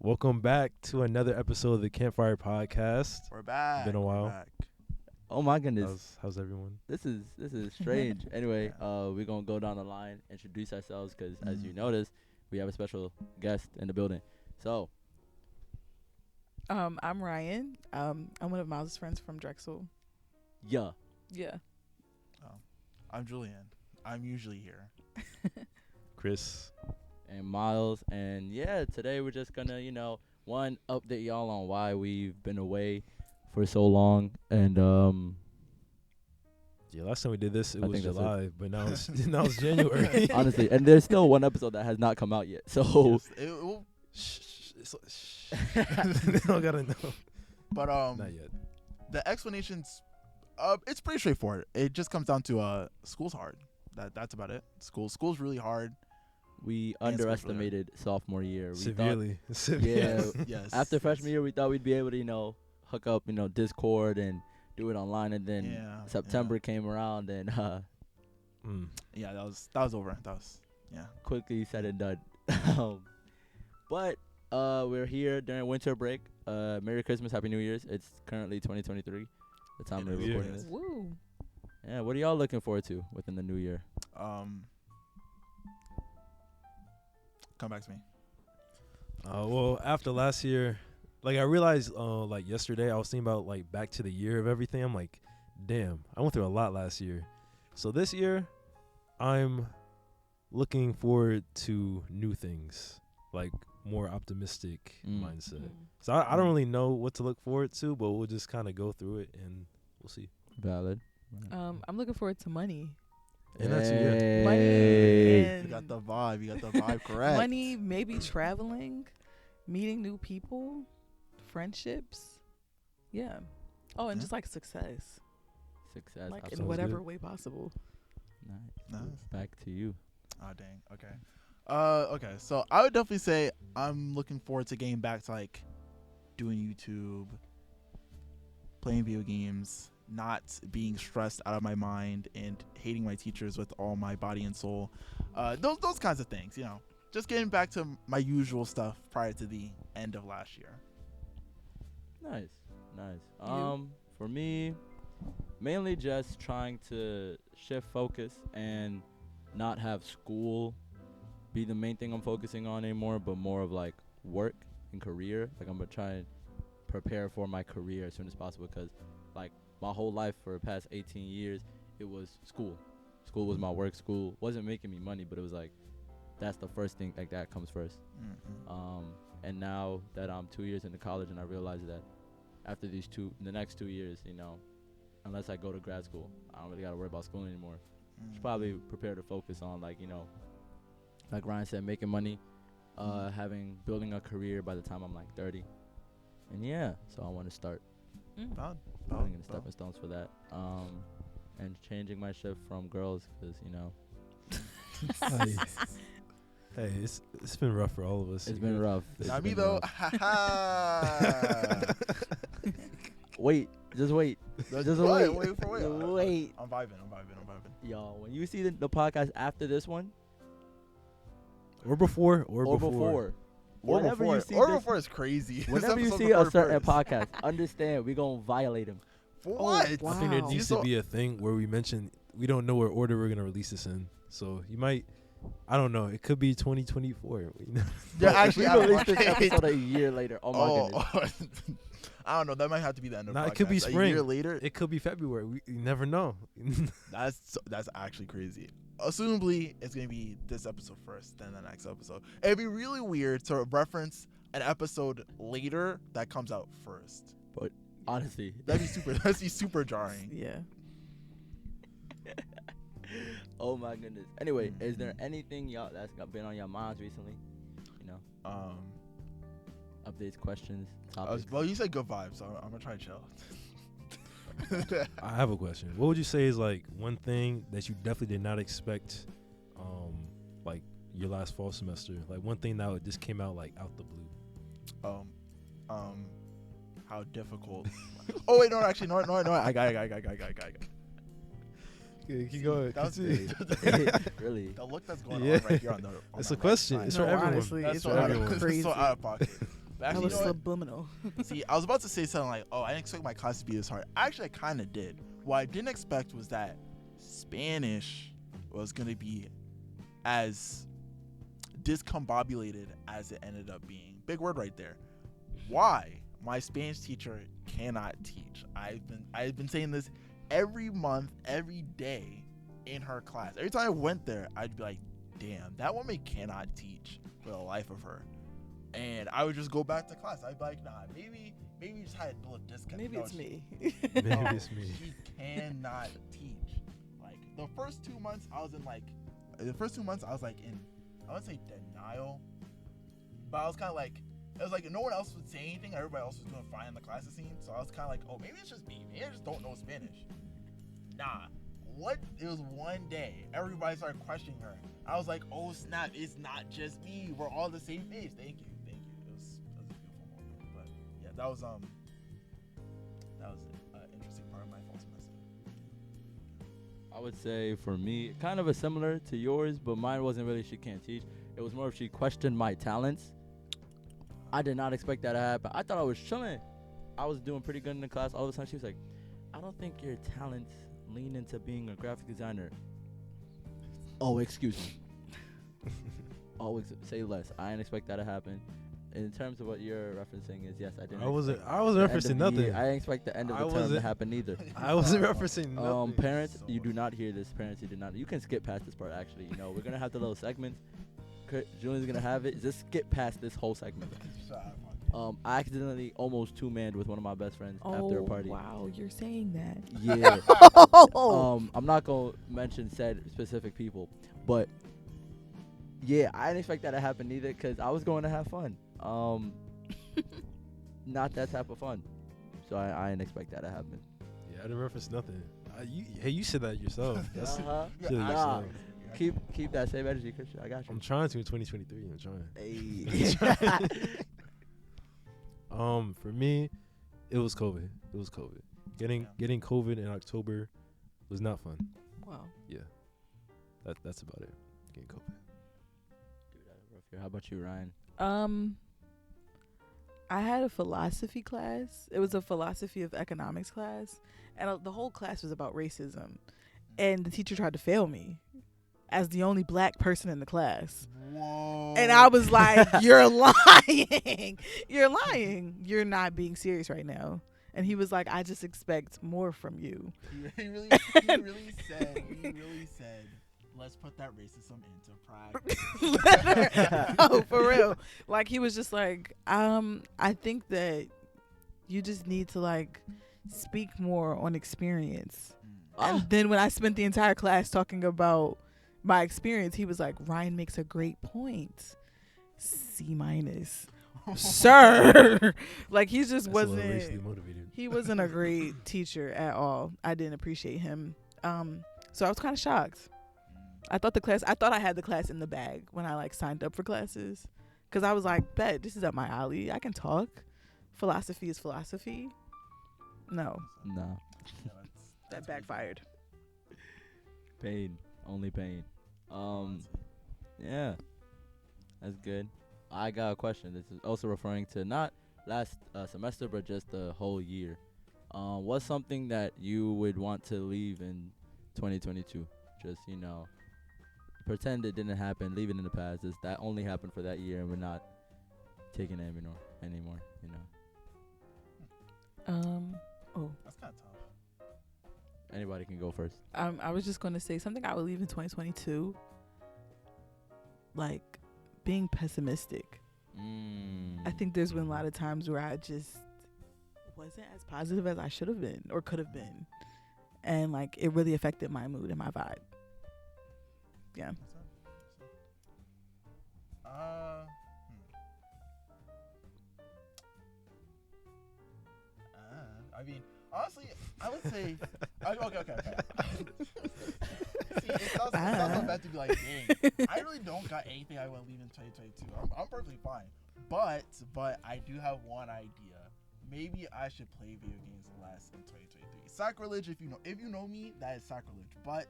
Welcome back to another episode of the Campfire Podcast. We're back. Been a while. We're back. Oh my goodness, How's everyone? this is strange. Anyway, we're gonna go down the line, introduce ourselves, because as you noticed, we have a special guest in the building. So, I'm Ryan. I'm one of Myles' friends from Drexel. yeah, Yeah. I'm Julian. I'm usually here. Chris. and Myles, and yeah, today we're just gonna, one, update y'all on why we've been away for so long, and Yeah, last time we did this, it I was think that's July, but now it's now it's January. honestly, and there's still one episode that has not come out yet. So, Yes, it will, Shh. They don't gotta know. but Not yet. the explanations, it's pretty straightforward. It just comes down to school's hard. That's about it. School's really hard. we And school's really underestimated sophomore year. We Severely. Yeah. Yes. After freshman year, we thought we'd be able to, hook up, Discord and do it online, and then Yeah. September came around, and Yeah, that was over. That was quickly said and done. But we're here during winter break. Merry Christmas, Happy New Year's. It's currently 2023, the time we're New Year. recording this. Woo. Yeah, what are y'all looking forward to within the new year? Come back to me. Well, after last year, like I realized, like yesterday, I was thinking about like back to the year of everything. I'm like, damn, I went through a lot last year. So this year, I'm looking forward to new things, like more optimistic mindset. So I don't really know what to look forward to, but we'll just kind of go through it and we'll see. Valid. I'm looking forward to money. And that's yeah. Money Hey. and You got the vibe correct. money, maybe traveling, meeting new people, friendships. Yeah. Oh, and Yeah. just like success, Success. like in absolutely. whatever good. way possible. Nice. Nice. Back to you. Oh dang. Okay. Okay. So I would definitely say I'm looking forward to getting back to like doing YouTube, playing video games, not being stressed out of my mind, and hating my teachers with all my body and soul. Those kinds of things. Just getting back to my usual stuff prior to the end of last year. Nice. You? For me, mainly just trying to shift focus and not have school be the main thing I'm focusing on anymore, but more of like work and career. Like I'm gonna try and prepare for my career as soon as possible, because like my whole life for the past 18 years, it was school. School was my work. School wasn't making me money, but it was like that's the first thing, like that comes first. Mm-hmm. And now that I'm 2 years into college, and I realize that after the next 2 years, unless I go to grad school, I don't really gotta worry about school anymore. Should probably prepare to focus on like Ryan said, making money, building a career by the time I'm like 30. And yeah, so I want to start putting in the stepping stones for that. And changing my shift from girls, because Hey, it's been rough for all of us. it's been rough. It's Not me been though. rough. Wait, just wait. Just Wait wait. for what? Wait. I'm vibing. Y'all, when you see the podcast after this one, Or before. whenever you see Or this, before is crazy. This whenever you episode's see a recorded certain first. podcast, understand we're gonna violate him. For Oh, what? wow. I think there Wow. needs You to be a thing where we mention we don't know what order we're gonna release this in. So you might, I don't know. It could be 2024. Yeah, But actually, if we release this episode a year later. Oh my goodness. I don't know. That might have to be the end of the Nah, podcast. it could be A spring. year later. It could be February. You never know. That's actually crazy. Assumably, it's gonna be this episode first, then the next episode. It'd be really weird to reference an episode later that comes out first. Honestly, That'd be super jarring. Yeah. oh my goodness. Anyway, is there anything y'all that's been on your minds recently? Updates, questions, topics. Well, you said good vibes, so I'm gonna try to chill. I have a question. What would you say is like one thing that you definitely did not expect, like your last fall semester? Like one thing that just came out like out the blue. How difficult. Oh wait, no, actually, no. I got it. Keep going. That was Really? the look that's going Yeah. on right here on the. It's my a question. right It's side. for everyone. Honestly, That's it's so out really of, crazy. so out of pocket. But That actually, was you know what? subliminal. See, I was about to say something like, "Oh, I didn't expect my class to be this hard." Actually, I kind of did. What I didn't expect was that Spanish was gonna be as discombobulated as it ended up being. Big word right there. Why? My Spanish teacher cannot teach. I've been saying this every month, every day in her class. Every time I went there, I'd be like, "Damn, that woman cannot teach for the life of her." And I would just go back to class. I'd be like, "Nah, maybe you just had a little disconnect." Maybe No, it's me. Maybe no, it's me. She cannot teach. Like the first 2 months, I was in I wouldn't say denial, but I was kind of like, it was like no one else would say anything. Everybody else was doing fine in the classes scene. So I was kind of like, oh, maybe it's just me. Maybe I just don't know Spanish. Nah. It was one day, everybody started questioning her. I was like, oh snap, it's not just me. We're all the same page. Thank you. It was a beautiful moment. But yeah, that was an interesting part of my fall semester. I would say for me, kind of a similar to yours, but mine wasn't really she can't teach. It was more of she questioned my talents. I did not expect that to happen. I thought I was chilling. I was doing pretty good in the class. All of a sudden, she was like, I don't think your talents lean into being a graphic designer. Oh, excuse me. Always say less. I didn't expect that to happen. In terms of what you're referencing is, yes, I didn't. I wasn't the end referencing of the nothing. year. I didn't expect the end of the term to wasn't- happen either. I wasn't referencing nothing. Parents, So you do not hear this. Parents, you do not. You can skip past this part. Actually, we're gonna have the little segments. Julian's gonna have it. Just skip past this whole segment. I accidentally almost two-manned with one of my best friends after a party. Wow, you're saying that. Yeah. Oh. I'm not gonna mention said specific people, but yeah, I didn't expect that to happen either because I was going to have fun. Not that type of fun. So I didn't expect that to happen. Yeah, I didn't reference nothing. You said that yourself. That's Uh-huh. you said it Nah. yourself. Keep that same energy, Christian. I got you. I'm trying to in 2023. I'm trying. Hey. For me, it was COVID. Getting COVID in October was not fun. Wow. Yeah, that's about it. Getting COVID. Dude, that's a rough year. How about you, Ryan? I had a philosophy class. It was a philosophy of economics class, and the whole class was about racism. And the teacher tried to fail me as the only black person in the class. Whoa. And I was like, "You're lying. You're lying. You're not being serious right now." And he was like, "I just expect more from you." He really said, let's put that racism into practice. Oh, for real. Like, he was just like, I think that you just need to like speak more on experience. And then when I spent the entire class talking about my experience, he was like, Ryan makes a great point. C-. Sir. Like, he just That's a little wasn't, racially motivated. he wasn't a great teacher at all. I didn't appreciate him. So I was kind of shocked. I thought I had the class in the bag when I like signed up for classes. Cause I was like, bet this is up my alley. I can talk. Philosophy is philosophy. No, No. that backfired. Pain. Only pain. Yeah. That's good. I got a question. This is also referring to not last semester, but just the whole year. What's something that you would want to leave in 2022? Just, pretend it didn't happen, leave it in the past. That only happened for that year, and we're not taking it anymore. That's kind of tough. Anybody can go first. I was just going to say something I would leave in 2022. Like, being pessimistic. I think there's been a lot of times where I just wasn't as positive as I should have been or could have been. And, like, it really affected my mood and my vibe. Yeah. I mean, honestly, I would say, okay. See, it sounds so bad to be like, dang, I really don't got anything I want to leave in 2022. I'm perfectly fine, but I do have one idea. Maybe I should play video games less in 2023. Sacrilege, if you know me, that is sacrilege. But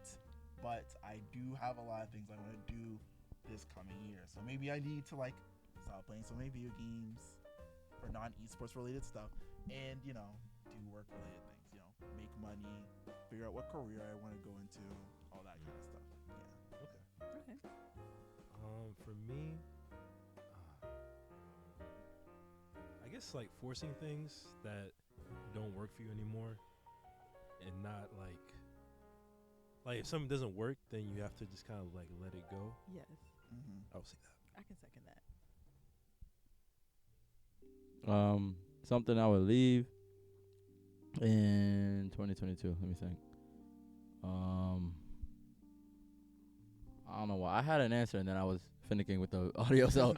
I do have a lot of things I want to do this coming year. So maybe I need to like stop playing so many video games. for non-esports related stuff, and do work related things. Make money, figure out what career I want to go into, all that kind of stuff. Yeah. Okay. For me, I guess like forcing things that don't work for you anymore, and not like if something doesn't work, then you have to just kind of like let it go. Yes. I would say that. I can second that. Something I would leave in 2022. Let me think. I don't know why. I had an answer and then I was finicking with the audio. So,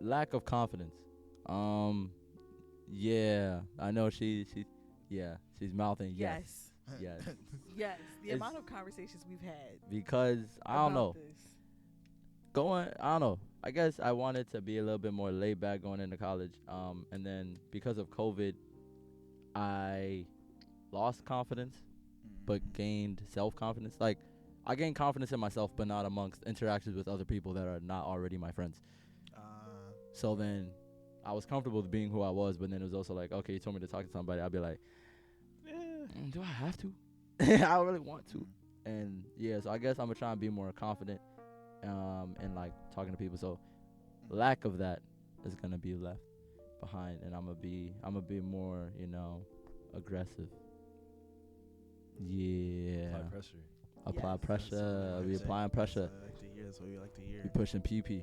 lack of confidence. Yeah, I know she's mouthing yes. Yes. Yes. The It's- amount of conversations we've had. Because I don't know. about this. I don't know. I guess I wanted to be a little bit more laid back going into college. And then because of COVID, I lost confidence, but gained self-confidence. Like, I gained confidence in myself, but not amongst interactions with other people that are not already my friends. So then I was comfortable with being who I was, but then it was also like, okay, you told me to talk to somebody. I'd be like, do I have to? I really want to. And yeah, so I guess I'm gonna try and be more confident and like talking to people. So lack of that is gonna be left behind, and I'm gonna be more, aggressive. Yeah. Apply pressure. Apply Yes. pressure. I'll be applying pressure. That's what we like to hear. Be pushing PP.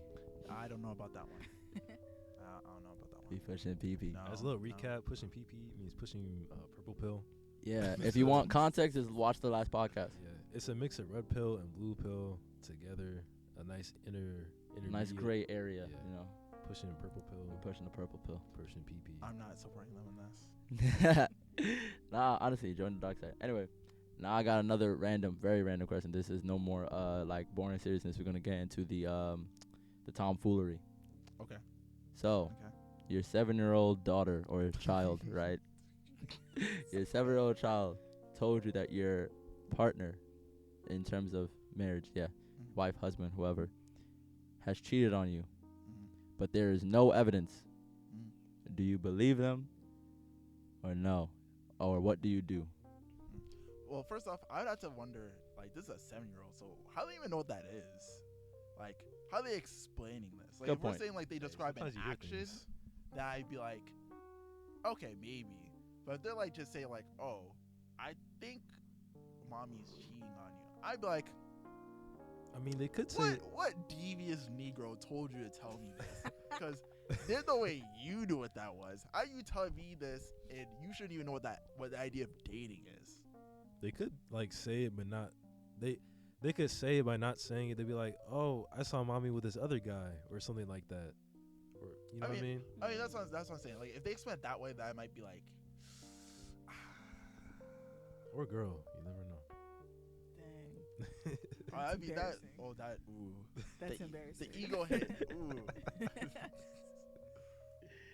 I don't know about that one. I don't know about that one. Be pushing PP. No, As a little no. recap, pushing PP means pushing purple pill. Yeah. If you want context, just watch the last podcast. Yeah, it's a mix of red pill and blue pill together. A nice intermediate. Nice gray area. Yeah. Pushing purple pill. We're pushing the purple pill. Pushing PP. I'm not supporting them in this. Nah, honestly, join the dark side. Anyway, now I got another very random question. This is no more like boring seriousness. We're gonna get into the tomfoolery. Okay. So, your 7-year-old daughter or child, right? Your 7-year-old child told you that your partner, in terms of marriage, wife, husband, whoever, has cheated on you, but there is no evidence. Do you believe them or no? Or what do you do? Well, first off, I'd have to wonder, like, this is a 7-year-old, so how do they even know what that is? Like, how are they explaining this? Like, Good if we're point. saying, like, they describe an sometimes you hear action, things. then I'd be like, okay, maybe. But if they're, like, just say, like, oh, I think mommy's cheating on you, I'd be like, I mean, they could say. what devious Negro told you to tell me this? Because there's no way you knew what that was. How you telling me this, and you shouldn't even know what the idea of dating is? They could like say it, but not. They could say it by not saying it. They'd be like, "Oh, I saw mommy with this other guy," or something like that. Or you know what I mean? I mean, that's what I'm saying. Like, if they explain it that way, that might be like, Or girl, you never know. Dang. I mean that. embarrassing. Oh, that. Ooh. That's the, embarrassing. The ego hit. Ooh.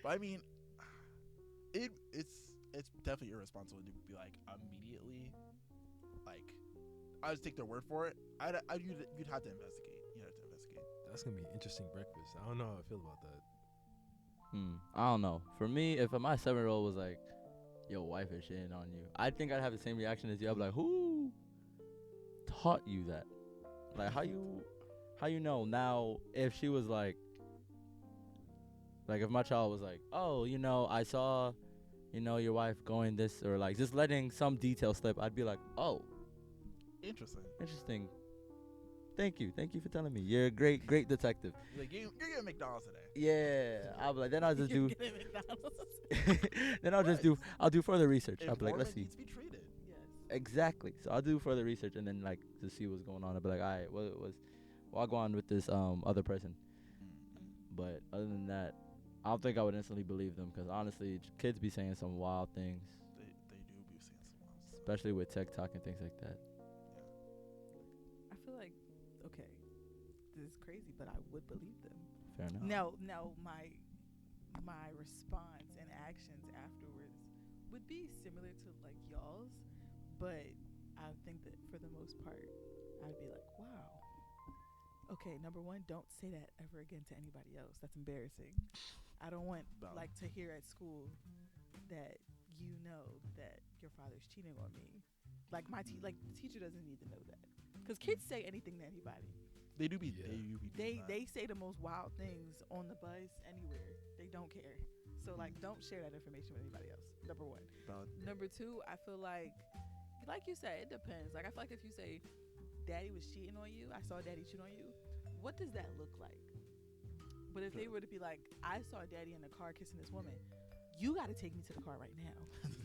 But I mean, it's definitely irresponsible to be like immediately, like, I just take their word for it. You'd have to investigate. You'd have to investigate. That's gonna be an interesting breakfast. I don't know how I feel about that. I don't know. For me, if my 7-year-old was like, "Your wife is shitting on you," I think I'd have the same reaction as you. I'd be like, "Who taught you that? Like, how you know?" Now, if she was like if my child was like, "Oh, I saw, your wife going this," or like just letting some detail slip, I'd be like, "Oh, Interesting. interesting. Thank you for telling me. You're a great detective." Like, you're getting McDonald's today. Yeah, I'll be like, then I'll just do. You're getting McDonald's. Then I'll do further research. I'll be like, let's Informant see. needs to be treated. Yes. Exactly. So I'll do further research and then like to see what's going on. I'll be like, all right, I'll go on with this other person. But other than that, I don't think I would instantly believe them because honestly, kids be saying some wild things, They do be saying some wild stuff. especially with TikTok and things like that. I feel like, okay, this is crazy, but I would believe them. Fair enough. No, my response and actions afterwards would be similar to like y'all's, but I think that for the most part, I'd be like, wow, Okay, number one, don't say that ever again to anybody else. That's embarrassing. I don't want like to hear at school that you know that your father's cheating on me. Like the teacher doesn't need to know that, because kids say anything to anybody. They do be. Yeah. They do be. doing that. They say the most wild things on the bus anywhere. They don't care. So like, don't share that information with anybody else. Number one. Valid. Number two, I feel like you said, it depends. Like I feel like if you say, "Daddy was cheating on you," I saw Daddy cheat on you. What does that look like? But if they were to be like, "I saw Daddy in the car kissing this woman," you got to take me to the car right now.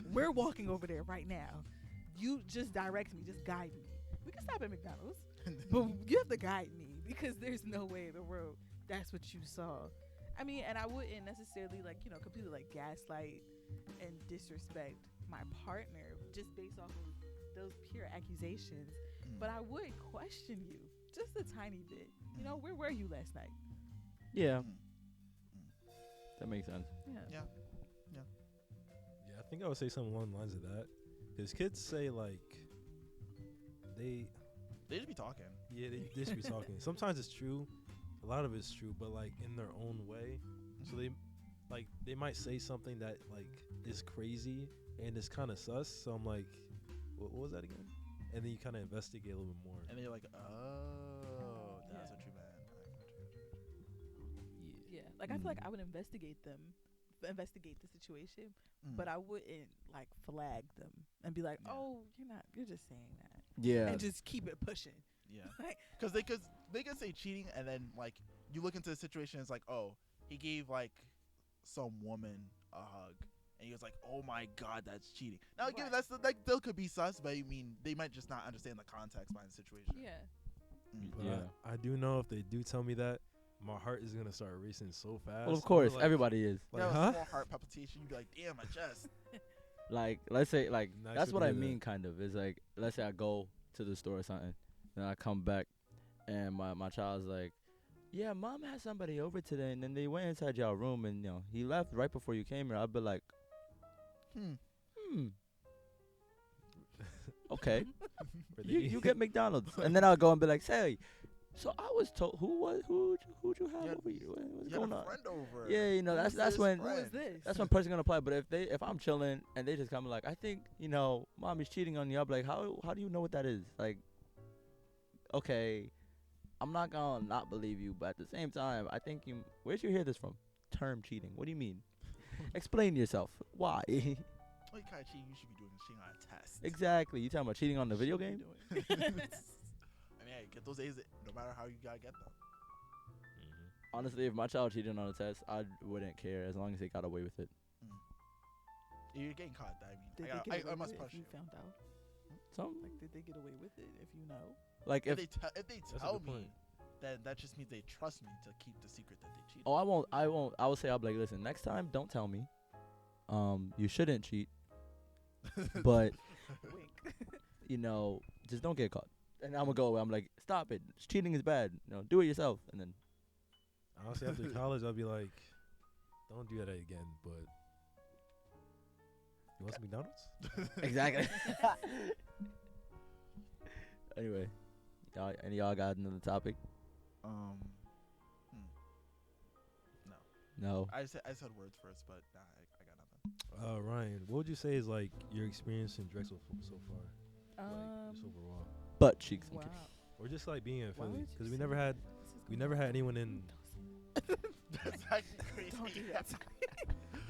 We're walking over there right now. You just direct me, just guide me. We can stop at McDonald's, but you have to guide me, because there's no way in the world that's what you saw. I mean, and I wouldn't necessarily completely like gaslight and disrespect my partner just based off of those pure accusations. But I would question you just a tiny bit. Where were you last night? Yeah. That makes sense. Yeah. Yeah, I think I would say something along the lines of that. Because kids say, like, they just be talking. Yeah, they just be talking. Sometimes it's true. A lot of it's true, but, like, in their own way. So they might say something that, like, is crazy and it's kind of sus. So I'm like, what was that again? And then you kind of investigate a little bit more. And then you're like, oh, that's what you meant. Yeah. Like, I feel like I would investigate the situation, but I wouldn't like flag them and be like, "Oh, you're just saying that." Yeah. And just keep it pushing. Yeah. Because they could say cheating, and then like you look into the situation, it's like, oh, he gave like some woman a hug, and he was like, "Oh my God, that's cheating." Now, again, that's like still could be sus, but I mean, they might just not understand the context behind the situation. Yeah. But I do know if they do tell me that, my heart is gonna start racing so fast. Well, of course, like, everybody is. Like, a huh? small heart palpitation. You'd be like, "Damn, my chest." Like, let's say, like, Nice that's to what I hear that. mean, kind of. It's like, let's say I go to the store or something, then I come back, and my child's like, "Yeah, Mom had somebody over today, and then they went inside your room, and he left right before you came here." I'd be like, okay, you get McDonald's, and then I'll go and be like, "Say, so I was told who'd you have over you? What's You going had a on?" friend over. Yeah, that's when friend? Who is this? that's when person gonna apply. But if I'm chilling and they just come like, "I think Mommy's cheating on you," I'll be like, how do you know what that is? Like, okay, I'm not gonna not believe you, but at the same time, I think where'd you hear this from? Term cheating. What do you mean? Explain yourself. Why? What kind of cheating you should be doing is cheating on a test. Exactly. You talking about cheating on the video game? I mean, hey, get those A's no matter how you gotta get them. Honestly, if my child cheated on a test, I wouldn't care as long as they got away with it. You're getting caught. I Did mean, they get I away must with it push if you you. found out? Some Like, did they get away with it if you know? like If if they a tell good me, point. then that just means they trust me to keep the secret that they cheated. I won't. I will say, I'll be like, listen, next time, don't tell me. You shouldn't cheat, but Wink. just don't get caught. And I'm gonna go away. I'm like, stop it. Cheating is bad. Do it yourself. And then Honestly, after college, I'll be like, don't do that again. But you want some McDonald's? exactly. Anyway, any of y'all got another topic? No. No. I said words first, but nah, I got nothing. Ryan, what would you say is like your experience in Drexel so far? Like, just overall, Butt cheeks. I'm Wow. kidding. or just like being in Why Philly, would you because say we never had anyone in. That's actually crazy. Don't do that.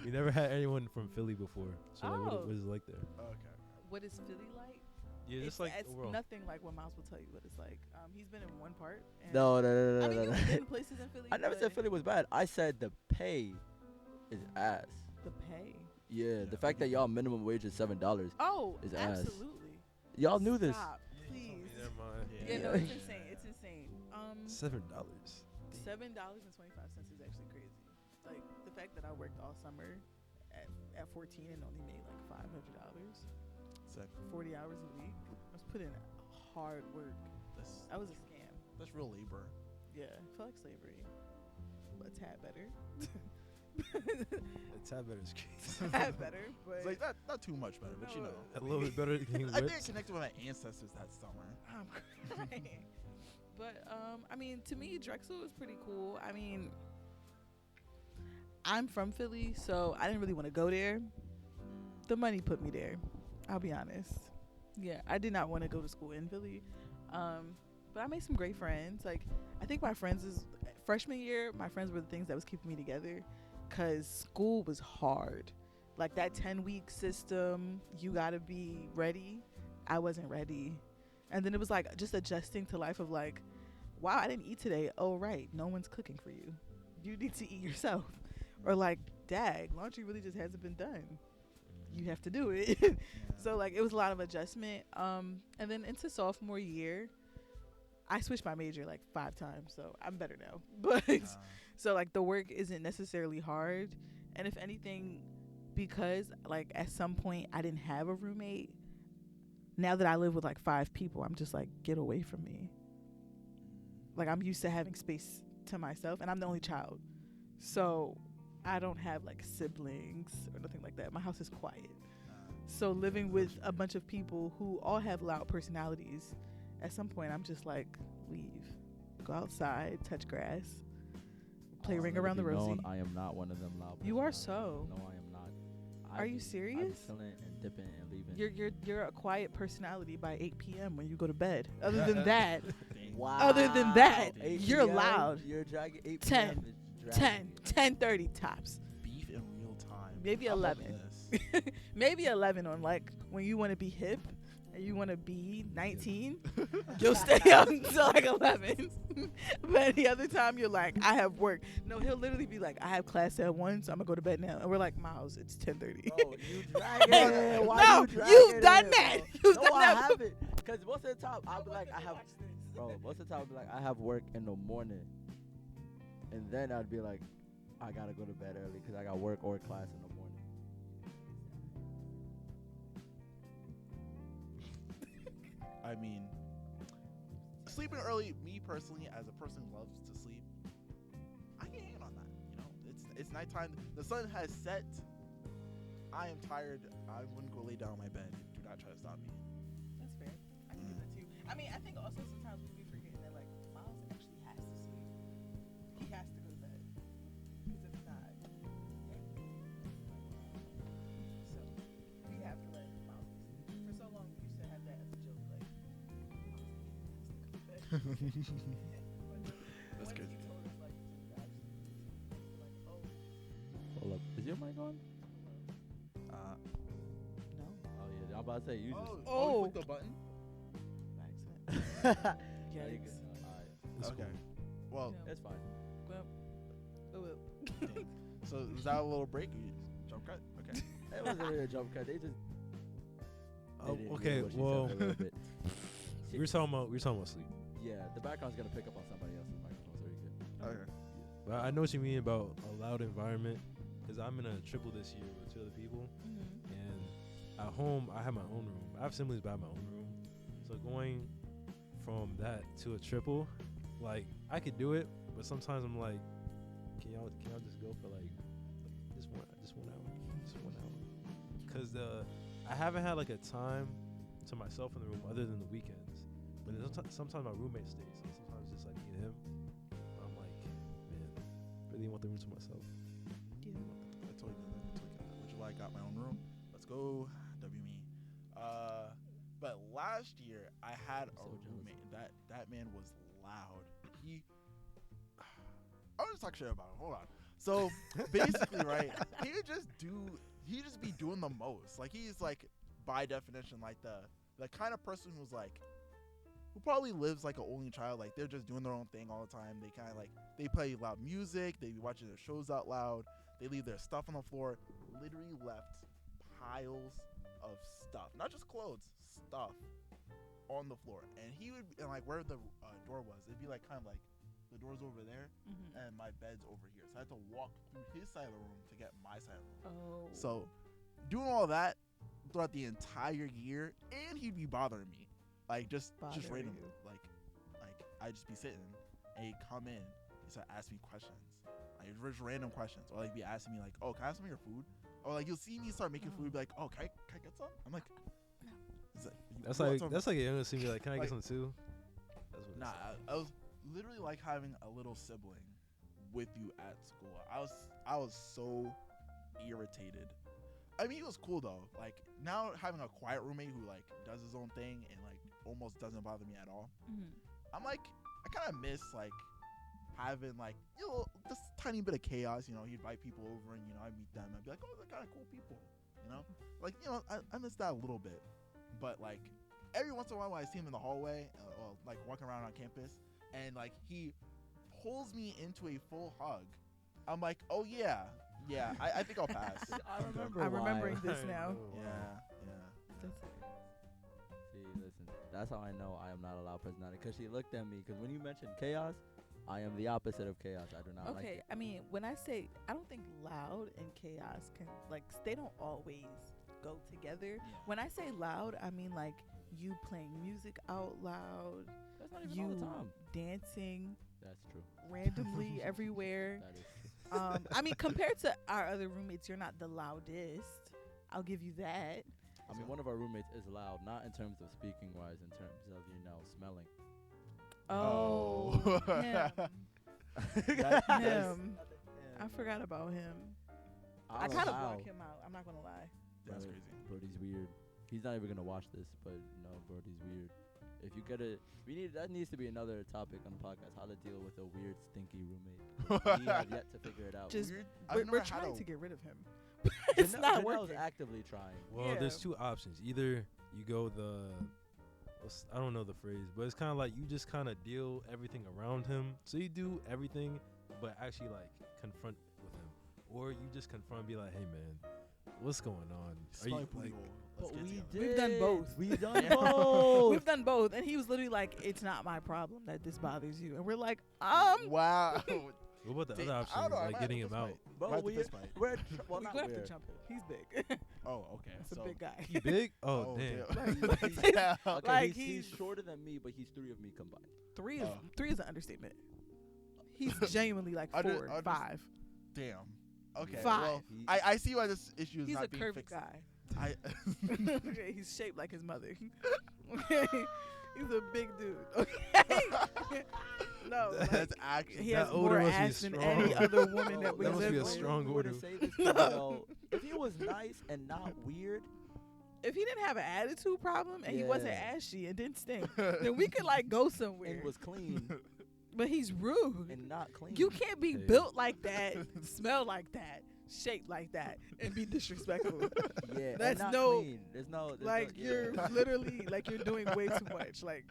We never had anyone from Philly before. So like, Oh. what is it like there? Okay. What is Philly like? Yeah, just like it's overall. nothing like what Myles will tell you what it's like. He's been in one part. And No. I mean, no. you've been places in Philly. I never said but Philly was bad. I said the pay is ass. the pay. Yeah, the fact that y'all minimum wage is $7. Oh, Is ass. absolutely. Y'all knew this. Stop, please. Never mind. Yeah, no, it's insane. It's insane. $7. $7.25 is actually crazy. Like the fact that I worked all summer at 14 and only made like $500, Sick. 40 hours a week. I was putting in hard work. That was a scam. That's real labor. Yeah, I feel like slavery, but a tad better. A tad better is crazy. A tad better, but It's like not too much better, but you know. A little bit better than getting I did whipped. connect with my ancestors that summer. I'm crying. But I mean, to me, Drexel is pretty cool. I mean, I'm from Philly, so I didn't really want to go there. The money put me there. I'll be honest. Yeah, I did not want to go to school in Philly. But I made some great friends. Like, I think my friends is freshman year, my friends were the things that was keeping me together, because school was hard. Like that 10-week system, you gotta be ready. I wasn't ready. And then it was like just adjusting to life of like, wow, I didn't eat today. Oh, right. No one's cooking for you. You need to eat yourself. Or like, dag, laundry really just hasn't been done. You have to do it. So like it was a lot of adjustment. And then into sophomore year, I switched my major like 5 times, so I'm better now. But so like the work isn't necessarily hard. And if anything, because like at some point I didn't have a roommate, now that I live with like 5 people, I'm just like, get away from me. Like I'm used to having space to myself, and I'm the only child. So I don't have like siblings or nothing like that. My house is quiet. So living with a bunch of people who all have loud personalities, at some point I'm just like, leave. Go outside, touch grass, play Ring Around the Rosie. I am not one of them loud. You are so. No, I am not. Are you serious? I'm chilling and dipping and leaving. You're a quiet personality by 8 p.m. when you go to bed. Other than that, Wow. other than that, 8 you're PM, loud. You're dragging 8 10, PM is dragging 10:30 tops. Beef in real time. Maybe I love 11. this. Maybe 11 on like when you want to be hip and you want to be 19, you'll stay up until like 11. But any other time you're like, I have work. No, he'll literally be like, I have class at 1, so I'm gonna go to bed now. And we're like, Myles, it's 10:30. Bro, you dragging it. Why No, you dragging you've done it, that. bro? You've No, done I that. haven't. Because most of the time, I'll be like, I have, bro, most of the time, I'll be like, I have work in the morning. And then I'd be like, I gotta go to bed early because I got work or class in the morning. I mean, sleeping early, me personally, as a person who loves to sleep, I can't hang on that. You know, it's nighttime. The sun has set. I am tired. I wouldn't go lay down on my bed. Do not try to stop me. That's fair. I can do that too. I mean, I think also sometimes we be forgetting that like Myles actually has to sleep. He has to go to bed. Because if not, so we have to let Myles sleep. For so long, we used to have that as a joke, like Myles has to go to bed. That's good. He told us like to actually sleep, we're like, oh Hold up. Is your mic on? no, Oh, yeah. I'm about to say, you just. Oh, you clicked the button? accent. Yeah, you Yikes. good. Alright. It's Okay. Well, It's fine. Well, so was that a little break? Or you jump cut? Okay. It wasn't really a jump cut. They just. Oh, they didn't okay, hear what she said well, for a little bit. we were talking about sleep. Yeah, the background's gonna pick up on somebody else's microphone, so you're good. Okay. But I know what you mean about a loud environment, because I'm in a triple this year with 2 other people, and at home I have my own room. I have siblings, but I have my own room. So going from that to a triple, like I could do it, but sometimes I'm like, can y'all just go for like just one hour, because I haven't had like a time to myself in the room other than the weekends. But sometimes my roommate stays, so sometimes it's just like me and him. I'm like, man, really want the room to myself. I told you that. Would you like got my own room? Let's go. W me. But last year I had a so jealous. roommate. That man was loud. I'll just talk shit about him. Hold on. So basically, right? He just be doing the most. Like he's like by definition like the kind of person who's like who probably lives like an only child. Like they're just doing their own thing all the time. They kind of like they play loud music. They be watching their shows out loud. They leave their stuff on the floor. Literally left piles of stuff, not just clothes, stuff on the floor. And he would and like where the door was, it'd be like kind of like the door's over there and my bed's over here. So I had to walk through his side of the room to get my side of the room. Oh. So doing all that throughout the entire year, and he'd be bothering me, like just Bothering randomly, you. like I'd just be sitting and he'd come in, he'd start asking me questions, like just random questions, or like be asking me like, oh, can I have some of your food? Or like you'll see me start making food, be like, oh, can I get some? I'm like, That's like a younger see me like, can I Like- get some too? That's Nah, I was literally like having a little sibling with you at school. I was so irritated. I mean, he was cool though. Like now having a quiet roommate who like does his own thing and like almost doesn't bother me at all. Mhm. I'm like, I kind of miss like having like, you know, this tiny bit of chaos. You know, he'd invite people over and, you know, I meet them. I'd be like, oh, they're kind of cool people. You know, like, you know, I miss that a little bit. But like every once in a while when I see him in the hallway or like walking around on campus and like he pulls me into a full hug, I'm like, oh yeah, I think I'll pass. I remember. I'm why. remembering this now. Yeah. That's it. See, listen, that's how I know I am not a loud personality. Because she looked at me. Because when you mentioned chaos, I am the opposite of chaos. I do not like Okay, it. I mean, when I say, I don't think loud and chaos can, like, they don't always go together. Yeah. When I say loud, I mean, like, you playing music out loud, That's not even all the you time. dancing That's true. randomly everywhere. That is true. I mean, compared to our other roommates, you're not the loudest. I'll give you that. I mean, one of our roommates is loud, not in terms of speaking wise, in terms of, you know, smelling. Oh, him. Him. I forgot about him. I kind of block him out. I'm not gonna lie. That's crazy. Brody's weird. He's not even gonna watch this, but no, Brody's weird. If you get it, that needs to be another topic on the podcast: how to deal with a weird, stinky roommate. We have yet to figure it out. Just I've we're never had trying a- to get rid of him. It's not Janelle's working. actively trying. Well, Yeah. there's two options. Either you go I don't know the phrase, but it's kind of like you just kind of deal everything around him. So you do everything, but actually like confront with him, or you just confront and be like, "Hey man, what's going on? Are you like?" Let's get together. We've done both. We've done Yeah. both. We've done both, and he was literally like, "It's not my problem that this bothers you," and we're like, Wow. What about the Damn, other I option, don't know, I like might getting have him to out? fist Bro, Might have to we're fist fight. well, "We're not gonna have we're. to jump him. He's big. Oh, okay. That's a so big guy." He big? Oh, damn. Yeah. Okay, Like, he's he's- shorter than me, but he's 3 of me combined. Three Oh. is an understatement. He's genuinely like Under- 4, 5. Damn. Okay. 5. Well, He- I see why this issue is He's not a being curvy fixed. guy. I Okay, he's shaped like his mother. Okay, he's a big dude. Okay, no, like, that's actually he That has odor more must be ass than strong. any other woman Bro, that we that must live be a with. strong Were to order. say this, though, if he was nice and not weird, If he didn't have an attitude problem and he wasn't Yeah. ashy and didn't stink, then we could like go somewhere. and was clean But he's rude. and not clean, You can't be Hey. built like that, smell like that, shaped like that, and be disrespectful. yeah, That's and not no- clean. There's no Like yeah. you're literally like you're doing way too much. Like,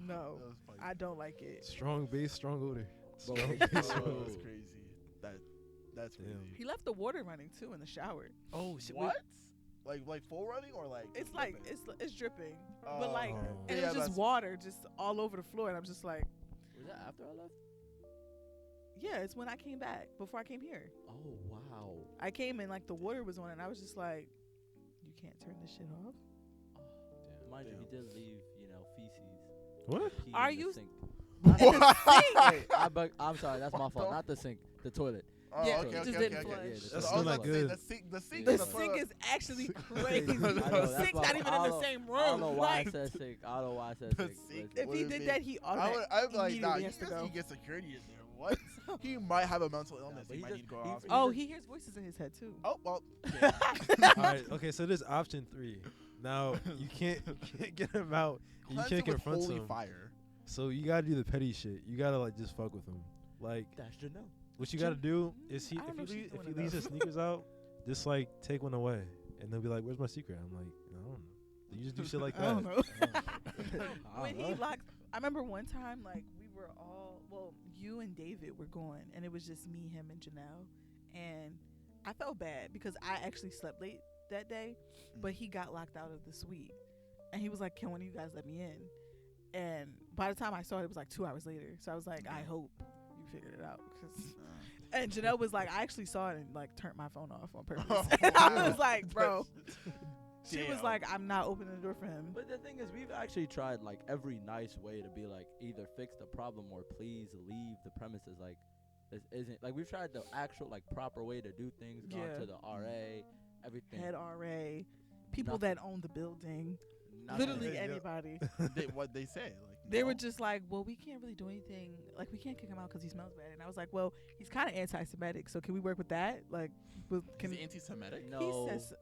no, That was funny. I don't like it. Strong base, strong odor. Bro, Strong bro. base, strong That's odor. crazy. That's Damn. crazy. He left the water running too in the shower. Oh shit! What? Like full running or like? It's just like dripping? it's dripping, Oh, but like, okay. and Yeah, it's just that's- water just all over the floor, and I'm just like, Was that after I left? yeah, it's when I came back before I came here. Oh wow. I came and like the water was on, and I was just like, you can't turn this shit off. Mind you, Damn. he did leave, you know, feces. What? pee Are in the you- sink. Wait, I'm sorry, that's my What fault. the- Not the sink, the toilet. Oh, Yeah, okay, it okay, just okay, didn't okay. flush. Yeah, That's So I still was not about to say, good. The sink The is the the sink is actually Crazy. crazy. I know, The that's sink's my not even fault. in the same room. I don't know why Like, I said sink. I don't know why I said The sink. sink. Listen, if he did that, he automatically I'd be like, nah, immediately he has to doesn't go. even get security in there. What? He might have a mental illness. but He he might just- need to go he- off. he Oh, just- he hears voices in his head too. Oh well. All right. Okay. So there's option 3. Now you can't get him out. And you Cleanse can't it with confront holy him. fire. So you gotta do the petty shit. You gotta like just fuck with him. Like That's Janelle. what you gotta do is I don't know if she's if doing he leaves his enough. sneakers out, just like take one away, and they'll be like, "Where's my secret?" I'm like, I don't know. You just do shit like I don't that. know. I When don't he know. locked, I remember one time like we were all, well, you and David were going, and it was just me, him, and Janelle, and I felt bad because I actually slept late that day, but he got locked out of the suite, and he was like, "Can one of you guys let me in?" And by the time I saw it, it was like 2 hours later. So I was like, I hope you figured it out. 'Cause and Janelle was like, I actually saw it and like turned my phone off on purpose. And I was like, bro. She was Damn. like, I'm not opening the door for him. But the thing is, we've actually tried like every nice way to be like either fix the problem or please leave the premises. Like this isn't like we've tried the actual like proper way to do things. Gone Yeah. to the RA, everything. Head RA, people Nothing. that own the building. Literally Yeah. anybody. What they say, like They no. were just like, well, we can't really do anything. Like, we can't kick him out because he smells bad. And I was like, well, he's kind of anti-Semitic, so can we work with that? Like, can Is he anti-Semitic? No. he says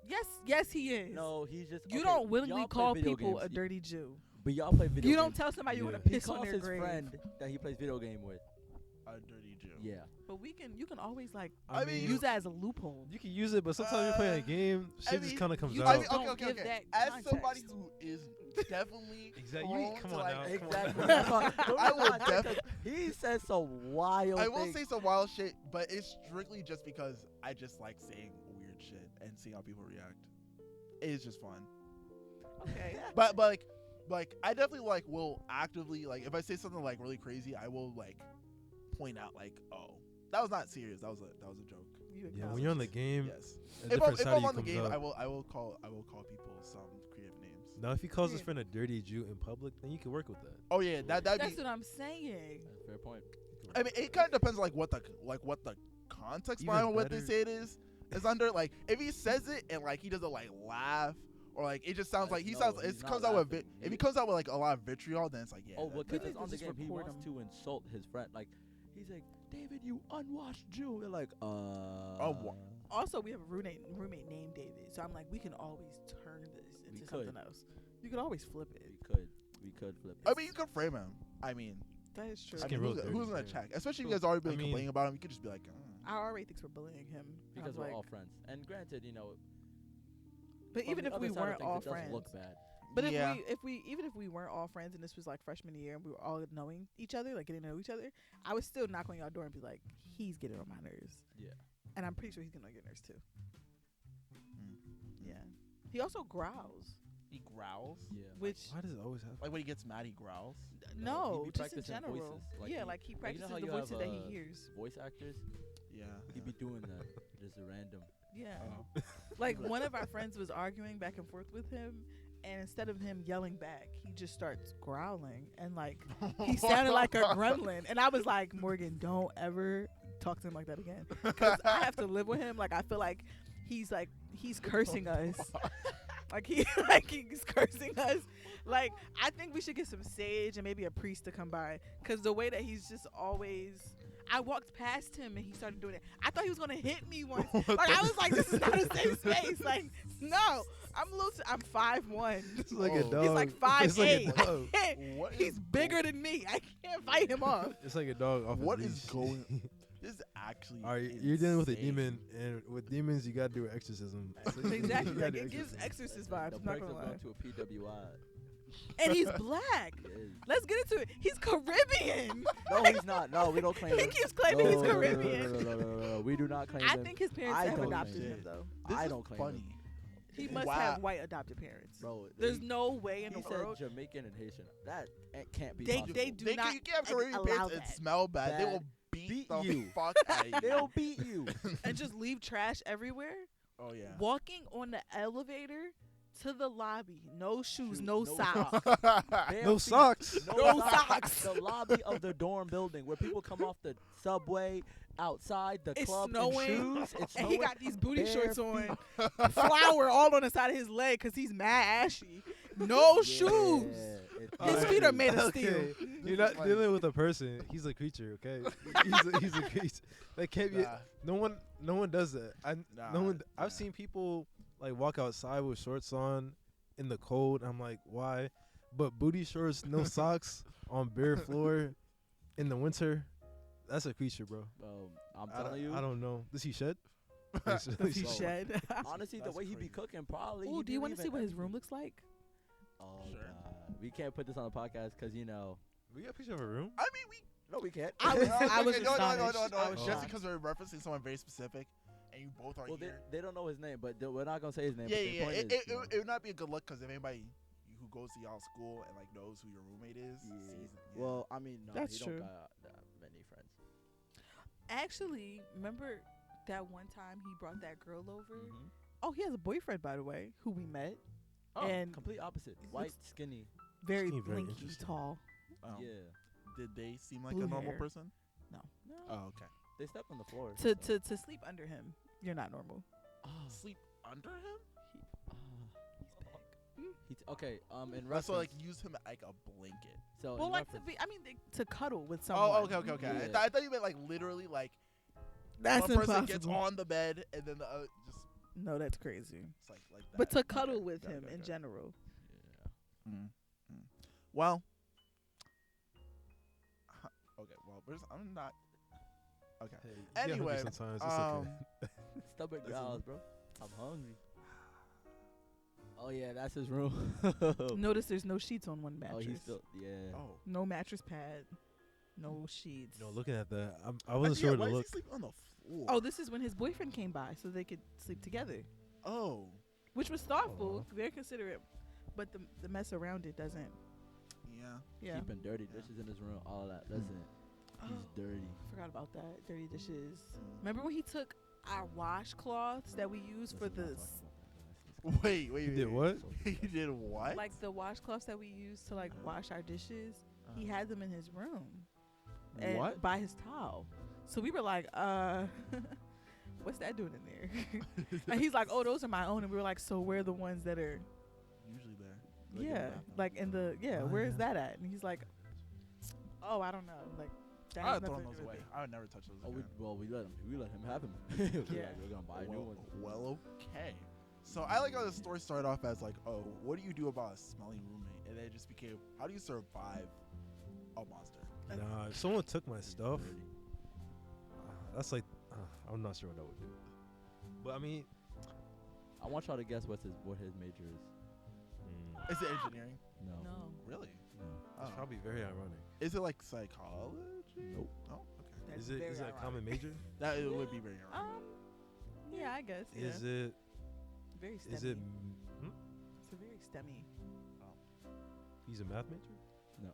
yes, he is. No, he's just. You okay, don't willingly y'all play call video people games. a dirty Jew. But y'all play video You games. don't tell somebody you want to He piss on calls their his grave. friend that he plays video game with. A dirty Jew. Yeah. But you can always like I mean, use that as a loophole. You can use it, but sometimes you're playing a game, shit I just mean, kind of comes you out. just don't give that As context. somebody who is definitely Exactly. prone Come to, on like, now. Exactly. Come on. I will definitely. He says some wild. I will things. say some wild shit, but it's strictly just because I just like saying weird shit and seeing how people react. It's just fun. Okay. But like I definitely like will actively like if I say something like really crazy, I will like point out like, oh, that was not serious. That was a joke. Yeah, when you're on the game, Yes. a If different I'm side of you on the comes game, up. I will call people some creative names. Now, if he calls his Yeah. friend a dirty Jew in public, then you can work with that. Oh yeah, that'd That's be. what I'm saying. Fair point. I mean, it kind of depends like what the context Even behind what they better- say it is under. Like if he says it and like he doesn't like laugh or like it just sounds like he No, sounds. he's It not comes out with laughing. if he comes out with like a lot of vitriol, then it's like yeah. Oh, that- well, We because need on to the just game he report wants him. to insult his friend. Like, he's like, David, you unwashed Jew. They're like, Also, we have a roommate named David, so I'm like, we can always turn this into something else. You could always flip it. We could flip it. I mean, you can frame him. I mean, That is true. Just I get mean real who's, dirty, who's gonna yeah. check? Especially if you guys already been I mean- complaining about him, you could just be like, Our already thinks we're bullying him. because I'm we're like, all friends. And granted, you know, but from even the if other we side of weren't things, all it does friends, look bad. but Yeah. if we weren't all friends and this was like freshman year and we were all knowing each other, like getting to know each other, I would still knock on your door and be like, he's getting on my nerves, Yeah. and I'm pretty sure he's getting on your nerves too. mm. Yeah. He also growls, He growls. Yeah. which Why does it always happen? Like when he gets mad, he growls. no, he be just in practicing general. voices, like Yeah, he- like he like, you know practices how the you voices have, that he hears. voice actors, Yeah. he be doing that. Just a random. Yeah. Oh. Like one of our friends was arguing back and forth with him, and instead of him yelling back, he just starts growling and like he sounded like a gremlin. And I was like, Morgan, don't ever talk to him like that again, because I have to live with him. Like I feel like he's cursing us. Like he's cursing us. Like I think we should get some sage and maybe a priest to come by, because the way that he's just always. I walked past him and he started doing it. I thought he was gonna hit me once. Like I was like, this is not a safe space. Like no, I'm 5'1". It's like Oh. a dog. He's like It's like a 5'8". dog. What He's is bigger than me. I can't fight him off. It's like a dog off What his is leash. going? This is actually. All right, you're dealing with a insane. demon, and with demons, you gotta do an exorcism. So Exactly. you gotta Like do it gives exorcism. exorcist vibes. The I'm not breaks gonna are lie. going to a PWI. And he's black. He is. Let's get into it. He's Caribbean. No, he's not. No, we don't claim He him. keeps claiming he's No, no, no, Caribbean. No, we do not claim I him. think his parents I have don't adopted claim him though. This I is don't claim funny. him. He must Wow. have white adopted parents. Bro, There's he- no way in He the said world. Jamaican and Haitian. That can't be They- possible. they do not You can't have Caribbean allow parents and that. smell bad. They Bad. will beat Beat the you. fuck out of you. They'll beat you. And just leave trash everywhere. Oh yeah. Walking on the elevator to the lobby, no shoes, Shoes, no no socks. Bare No feet. socks. No socks. The lobby of the dorm building where people come off the subway, outside the It's club snowing, in shoes. It's And he snowing. got these booty Bare shorts on, flour all on the side of his leg because he's mad ashy. No Yeah, shoes. it's His bare feet are feet. made of Okay, steel. you're not dealing with a person. He's a creature. Okay, he's a creature. That can't be. Nah. No one does that. Nah, no one. nah. I've seen people like walk outside with shorts on in the cold. I'm like, why? But booty shorts, no socks on bare floor in the winter. That's a creature, bro. I'm I telling you. don't know. Does he shed? Does he Bro. shed? Honestly, the That's way he be crazy. cooking, probably. Oh, he do you do want to see even what his everything. room looks like? Oh Sure. God, we can't put this on the podcast because you know. We got a picture of a room. I mean, we. No, we can't. I was Okay, no, astonished. I was Just shocked. because we're referencing someone very specific, and you both are Well, here. they don't know his name, but we're not gonna say his name. Yeah, but the yeah. point It, is, you know, it would not be a good look because if anybody who goes to y'all school and like knows who your roommate is, yeah. sees. Well, I mean, no, That's he true. don't got that many friends. Actually, remember that one time he brought that girl over? Mhm. Oh, he has a boyfriend, by the way, who we met. Oh, And complete opposite. it White, looks- skinny. Very Seemed very blinky, interesting. tall. Yeah. Did they seem like Blue a normal hair. person? No, Oh, okay. they stepped on the floor. To sleep under him, you're not normal. Oh, Sleep under him? he's big. Okay. In So reference. like use him like a blanket. So Well, in like to reference- be, I mean, to cuddle with someone. Oh, okay. Yeah. I thought you meant like literally like That's one impossible. person gets on the bed and then the other just No, that's crazy. it's like that. But to cuddle Okay, with got it, him got it, in got it. general. Yeah. Well, okay. Well, I'm not. Okay. Hey, you get hungry Anyway, sometimes it's okay. Stubborn That's growls, enough. bro. I'm hungry. Oh yeah, that's his room. Notice there's no sheets on one Oh, mattress. he's still. Yeah. Oh. No mattress pad. No sheets. You know, looking at that, I wasn't Yeah, sure why to is look. he sleeping on the floor? Oh, this is when his boyfriend came by so they could sleep together, Oh. which was thoughtful, Aw. very considerate. But the mess around it doesn't. Yeah. Yeah. Keeping dirty dishes in his room, all of that. Listen, he's dirty. Forgot about that. Dirty dishes. Remember when he took our washcloths that we use for Listen, I'm the not talking about that. Wait. You did what? He did what? like the washcloths that we use to like wash our dishes? He had them in his room. And What? by his towel. So we were like, what's that doing in there? And he's like, oh, those are my own. And we were like, so where are the ones that are, Usually there. Like in the yeah, bathroom. like in the, yeah, Oh, where's yeah. that at? And he's like, oh, I don't know. Like, that I has would throw nothing to those do away. with it. I would never touch those. Oh, again. we let him have him. We're Yeah. like, we're gonna buy new ones. Well, okay. So I like how the story started off as like, oh, what do you do about a smelly roommate? And then it just became, how do you survive a monster? Nah, if someone took my stuff, Dirty. that's like, I'm not sure what I would do. But I mean, I want y'all to guess what his major is. Is it engineering? No. No. Really? No. it's Oh. probably very ironic. Is it like psychology? Nope. Oh, okay. That's Is it very a ironic. common major? That it would be very ironic. Yeah, I guess. Yeah. Is it? Very STEMmy. Is it? It's a very STEMmy. He's a math major? No.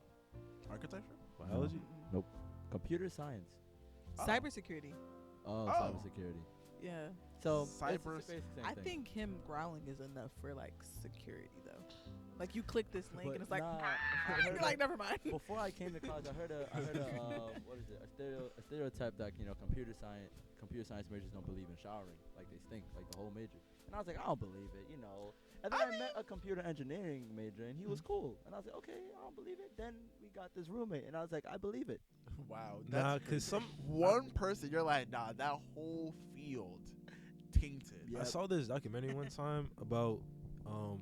Architecture? Biology? Nope. Computer science. Oh. Cybersecurity. Oh, Oh. cybersecurity. Yeah. So it's Cyber- the same I thing. think him growling is enough for like security though. Like you click this link But and it's like, nah, and you're like, never mind. before I came to college, I heard a what is it? A stereotype that computer science majors don't believe in showering, like they stink, like the whole major. And I was like, I don't believe it, you know. And then I met a computer engineering major, and he was cool. And I was like, okay, I don't believe it. Then we got this roommate, and I was like, I believe it. Wow. Nah, That's cause one person, you're like, nah, that whole field tainted. Yeah. I saw this documentary one time about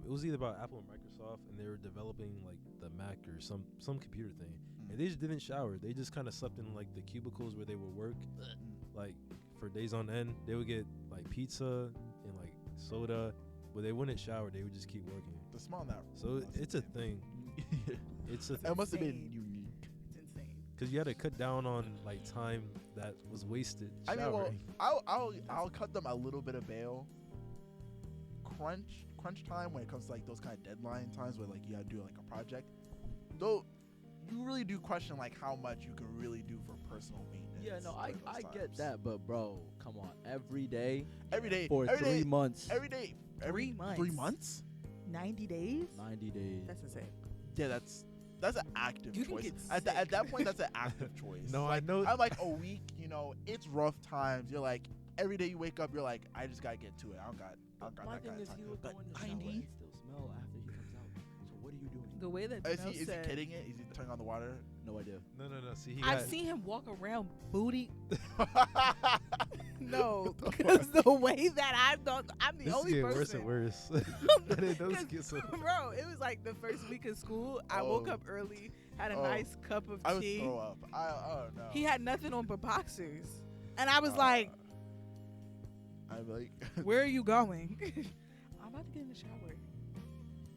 it was either about Apple and Microsoft, and they were developing like the Mac or some computer thing, and they just didn't shower. They just kind of slept in like the cubicles where they would work, like for days on end. They would get like pizza and like soda, but they wouldn't shower. They would just keep working. The smell in that. So must it's a have been- thing. It's a It thing must have been Insane. unique. It's insane. because you had to cut down on like time that was wasted I mean, well, showering. I'll cut them a little bit of bail. Crunch time when it comes to like those kind of deadline times where like you gotta do like a project. Though you really do question like how much you can really do for personal maintenance. Yeah, no, during I those get times. that, but bro, come on, every day Every day for every 3 day, months, Every day. 3 months. 3 months? 90 days? 90 days. That's insane. Yeah, that's an active You can choice. get At sick. that point, that's an active choice. No, like, I know. I'm like a week. You know, it's rough times. You're like every day you wake up, you're like, I just gotta get to it. I don't got My that thing kind of is, time. he will go But in the shower 90? and still smell after he comes out. So what are you doing? The way that Is Mel he said, kidding it? Is he turning on the water? No idea. No. See, he I've got, seen him walk around booty. No, because the way that I've done, I'm the this is only getting person. worse and worse. And it does get so. Bro, it was like the first week of school. I woke Oh. up early, had a Oh. nice cup of I would tea. throw up. I don't know. He had nothing on but boxers. And I was like, I'm like, where are you going? I'm about to get in the shower.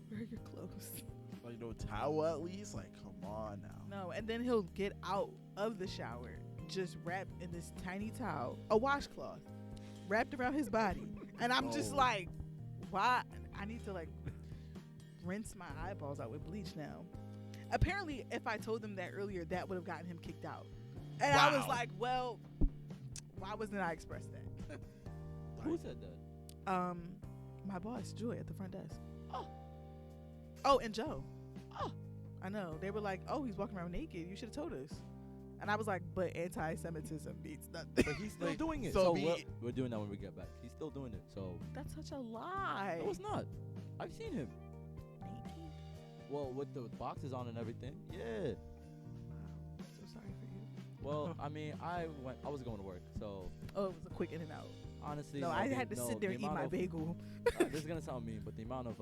Where are your clothes? like no towel at least. Like, come on now. No, and then he'll get out of the shower, just wrapped in this tiny towel, a washcloth, wrapped around his body. And I'm just Oh. like, why? I need to like rinse my eyeballs out with bleach now. Apparently, if I told him that earlier, that would have gotten him kicked out. And I was Wow. like, well, why wasn't I expressed that? Who said that? My boss, Joy, at the front desk. Oh. Oh, and Joe. Oh. I know. They were like, oh, he's walking around naked. You should have told us. And I was like, but anti-Semitism beats nothing. But he's still Like, doing it. so So we- we're doing that when we get back. He's still doing it. So That's such a lie. no, it's not. I've seen him. Well, with the boxes on and everything. Yeah. I'm so sorry for you. Well, I mean, I was going to work, so Oh, it was a quick in and out. honestly, No, I had to sit there and eat my bagel. This is gonna sound mean, but the amount of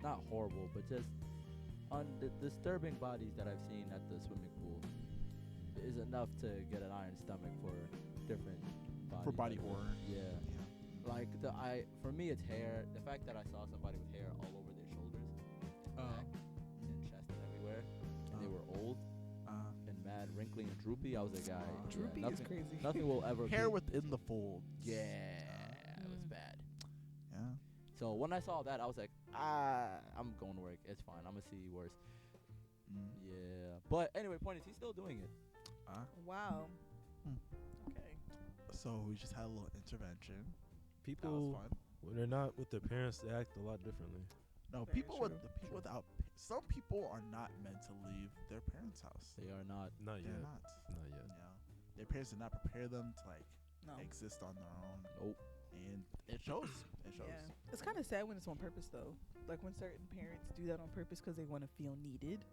not horrible, but just disturbing bodies that I've seen at the swimming pool is enough to get an iron stomach for different bodies. For body horror. Yeah. Yeah. Like for me, it's hair. The fact that I saw somebody with hair all over their shoulders, neck, and chest and everywhere, and they were old and mad, wrinkly and droopy. I was like, guy, Droopy is crazy. Nothing will ever Hair be. within the fold. Yeah, it was bad. Yeah. So when I saw that, I was like, I'm going to work. It's fine. I'm gonna see worse. Yeah. But anyway, point is, he's still doing it. Wow. Hmm. Okay. So we just had a little intervention. That was People, fun. when they're not with their parents, they act a lot differently. No, Very people true. with the people without. Some people are not meant to leave their parents' house. They are not. Not They're yet. not. Not yet. Yeah. Their parents did not prepare them to like No. exist on their own, Nope. and it shows. It shows. Yeah. It's kind of sad when it's on purpose, though. Like when certain parents do that on purpose because they want to feel needed.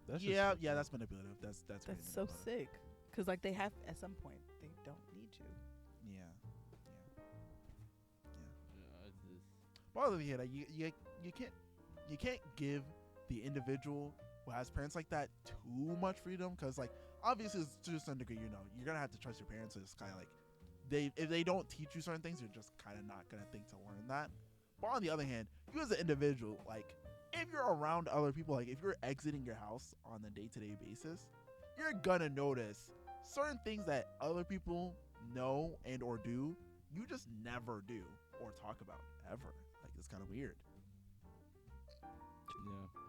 That's Yeah, just, yeah, that's manipulative. That's really That's so manipulative. sick. Because like they have at some point they don't need you. Yeah. Yeah, it's just, But on the other hand, like, you can't give the individual who has parents like that too much freedom, because like obviously to some degree, you're gonna have to trust your parents. So it's kind of like if they don't teach you certain things, you're just kind of not gonna think to learn that. But on the other hand, you as an individual, like if you're around other people, like if you're exiting your house on a day-to-day basis, you're gonna notice certain things that other people know and or do, you just never do or talk about ever. Like it's kind of weird.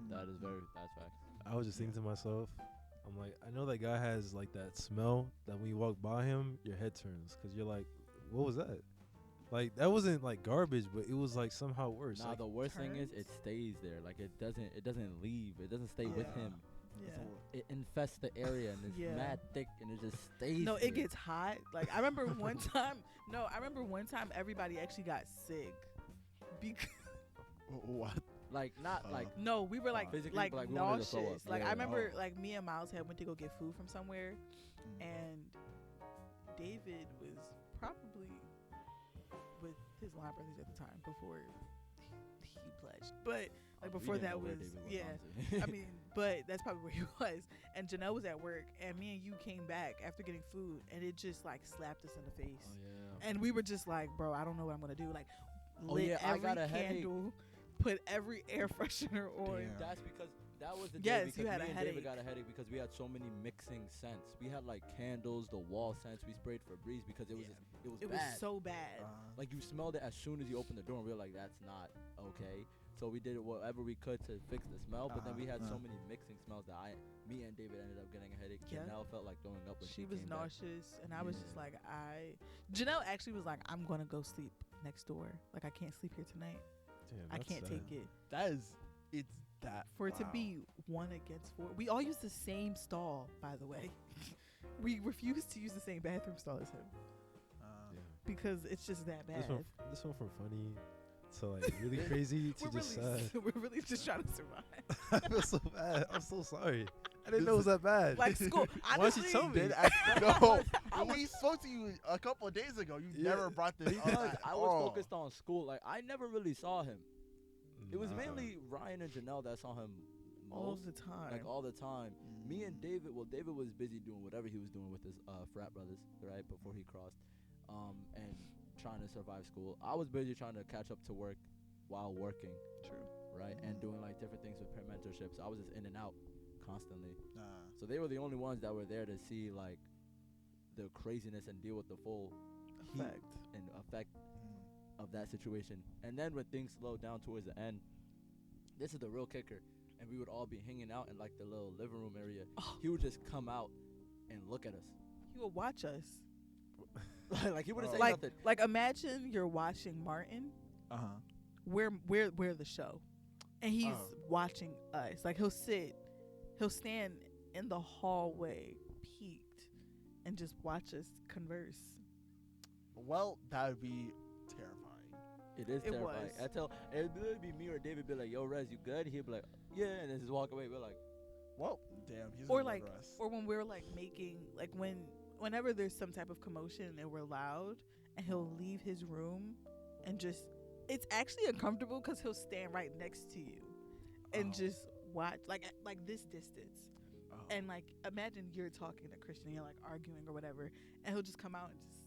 yeah, that's facts. I was just thinking to myself, I'm like, I know that guy has like that smell that when you walk by him, your head turns because you're like, what was that? Like that wasn't like garbage, but it was like somehow worse. Now Like, the worst thing is turns? it stays there. Like it doesn't leave. It doesn't stay with Yeah. him. Yeah. It infests the area and it's Yeah. mad thick and it just stays. No, there. it gets hot. Like I remember one time. No, I remember one time everybody actually got sick. Because What? like not like no, we were like Physically, like like, we wanted to throw nauseous. up. Like Yeah. I remember like me and Myles had went to go get food from somewhere, Mm. and David was probably with his line brothers at the time before he pledged. But like we before didn't that know where was David yeah. honestly. I mean, but that's probably where he was. And Janelle was at work, and me and you came back after getting food, and it just like slapped us in the face. Oh yeah. And we were just like, bro, I don't know what I'm gonna do. Like, Oh, lit yeah, I every got a headache. candle, put every air freshener on. Damn. That's because that was the day Yes, because you had me a and headache. David got a headache because we had so many mixing scents. We had like candles, the wall scents. We sprayed Febreze because it was Yeah. it was It bad. was so bad. Like you smelled it as soon as you opened the door, and we were like, "That's not okay." So we did whatever we could to fix the smell, but then we had so many mixing smells that me and David ended up getting a headache. Yeah. Janelle felt like throwing up when She was came back. nauseous, and I was just Yeah. like, Janelle actually was like, I'm gonna go sleep next door. Like, I can't sleep here tonight. damn, I that's can't sad. take it. That is, it's that. For it to wow. be 1-4, we all use the same stall, by the way. We refuse to use the same bathroom stall as him Yeah. because it's just that bad. This one from funny to like really crazy to We're just really, sad. we're really just trying to survive. I feel so bad. I'm so sorry. I didn't know it was that bad. Like school. Why don't you Honestly, tell me? Did no, when we spoke to you a couple of days ago, you Yeah. never brought this up Because at I was all. focused on school. Like I never really saw him. It was Nah. mainly Ryan and Janelle that saw him all most, the time. like all the time. Me and David, well, David was busy doing whatever he was doing with his frat brothers, right, before he crossed, and trying to survive school. I was busy trying to catch up to work while working, True. right, and doing like different things with peer mentorships. I was just in and out constantly. Nah. So they were the only ones that were there to see like the craziness and deal with the full heat Effect. and effect of that situation. And then when things slowed down towards the end, this is the real kicker. And we would all be hanging out in like the little living room area. Oh. He would just come out and look at us. He would watch us. Like he wouldn't say Like, nothing. like imagine you're watching Martin. We're the show, and he's watching us. Like he'll stand in the hallway, peeked, and just watch us converse. Well, that would be terrifying. It is It terrifying. was. I tell it'd be me or David be like, "Yo, Rez, you good?" He'd be like, yeah, and then just walk away. We're like, Well, damn, he's Or gonna like, murder us. or when we're like making, like whenever there's some type of commotion and we're loud, and he'll leave his room and just, it's actually uncomfortable because he'll stand right next to you and just watch, like this distance. And like, imagine you're talking to Christian, you're like arguing or whatever, and he'll just come out and just.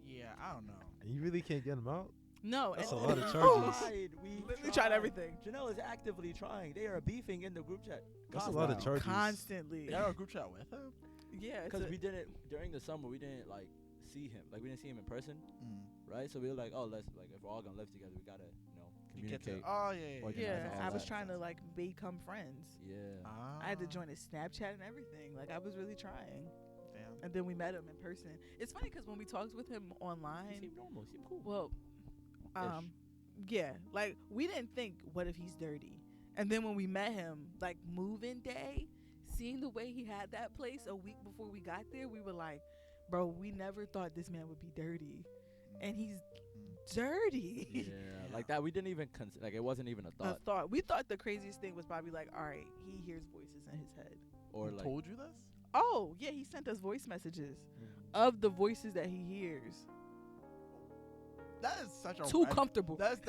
Yeah, I don't know. And you really can't get him out? No, That's and- a lot of We charges. tried. We tried everything. Janelle is actively trying. They are beefing in the group chat. That's a lot of charges. Constantly. You had our group chat with him? Yeah, Because we didn't, during the summer, we didn't like see him. Like, we didn't see him in person, right? So we were like, oh, let's, like, if we're all gonna live together, we gotta, You get to, communicate. yeah. Yeah, all I was that. trying to like become friends. Yeah. I had to join his Snapchat and everything. Like, I was really trying. Damn. And then we met him in person. It's funny because when we talked with him He online, seemed normal. He seemed cool. well, yeah, like we didn't think, what if he's dirty? And then when we met him, like move-in day, seeing the way he had that place a week before we got there, we were like, bro, we never thought this man would be dirty, and he's dirty. Yeah, like that. We didn't even like it wasn't even a thought. We thought the craziest thing was probably like, all right, he hears voices in his head. Or He like, told you this? Oh yeah, he sent us voice messages of the voices that he hears. That is such a Too red, comfortable. that's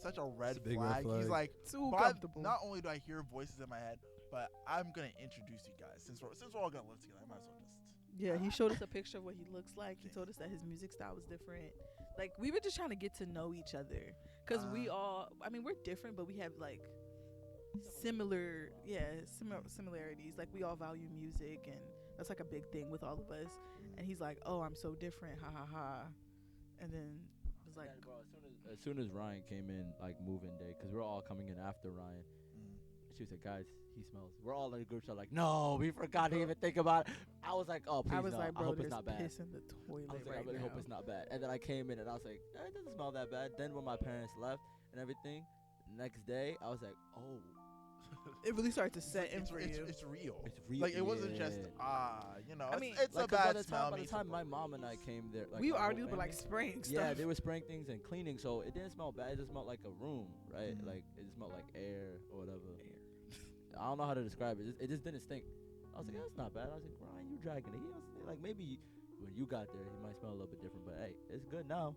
such a red a big flag. red He's flag. like, Too "But comfortable. not only do I hear voices in my head, but I'm gonna introduce you guys. Since we're all gonna live together, I might as well just." Yeah, he showed us a picture of what he looks like. He told us that his music style was different. Like, we were just trying to get to know each other. Because we all, I mean, we're different, but we have, like, similarities. Like, we all value music, and that's, like, a big thing with all of us. And he's like, oh, I'm so different, ha, ha, ha. And then it was like, bro, as soon as Ryan came in, like move-in day, because we're all coming in after Ryan. She was like, guys, he smells. We're all in the group chat like, no, we forgot to even think about it. I was like, oh, please I was no. like, I bro, hope it's there's not bad. piss in the toilet I was like, right I really now. hope it's not bad. And then I came in and I was like, it doesn't smell that bad. Then when my parents left and everything, next day, I was like, oh. It really started to set in for you. It's real. It's real. Like, it wasn't just, I mean, it's like, a bad by the smell. time my mom and I came there, like We my already whole were like family- spraying stuff. Yeah, they were spraying things and cleaning, so it didn't smell bad. It just smelled like a room, right? Like, it smelled like air or whatever. I don't know how to describe it. It just didn't stink. I was like, that's not bad. I was like, Ryan, you dragging it. He was like, maybe when you got there, it might smell a little bit different, but hey, it's good now.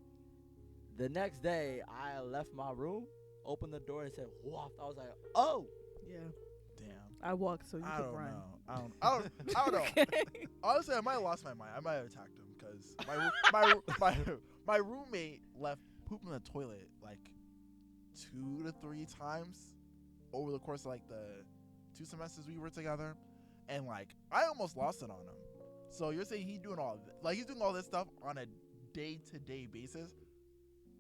The next day, I left my room, opened the door, and said, waft. I was like, oh. Yeah. Damn. I walked so you I could don't run. know. I don't know. Honestly, I might have lost my mind. I might have attacked him because my roommate left poop in the toilet like 2 to 3 times over the course of like the 2 semesters we were together, and like I almost lost it on him. So you're saying he's doing all this stuff on a day-to-day basis?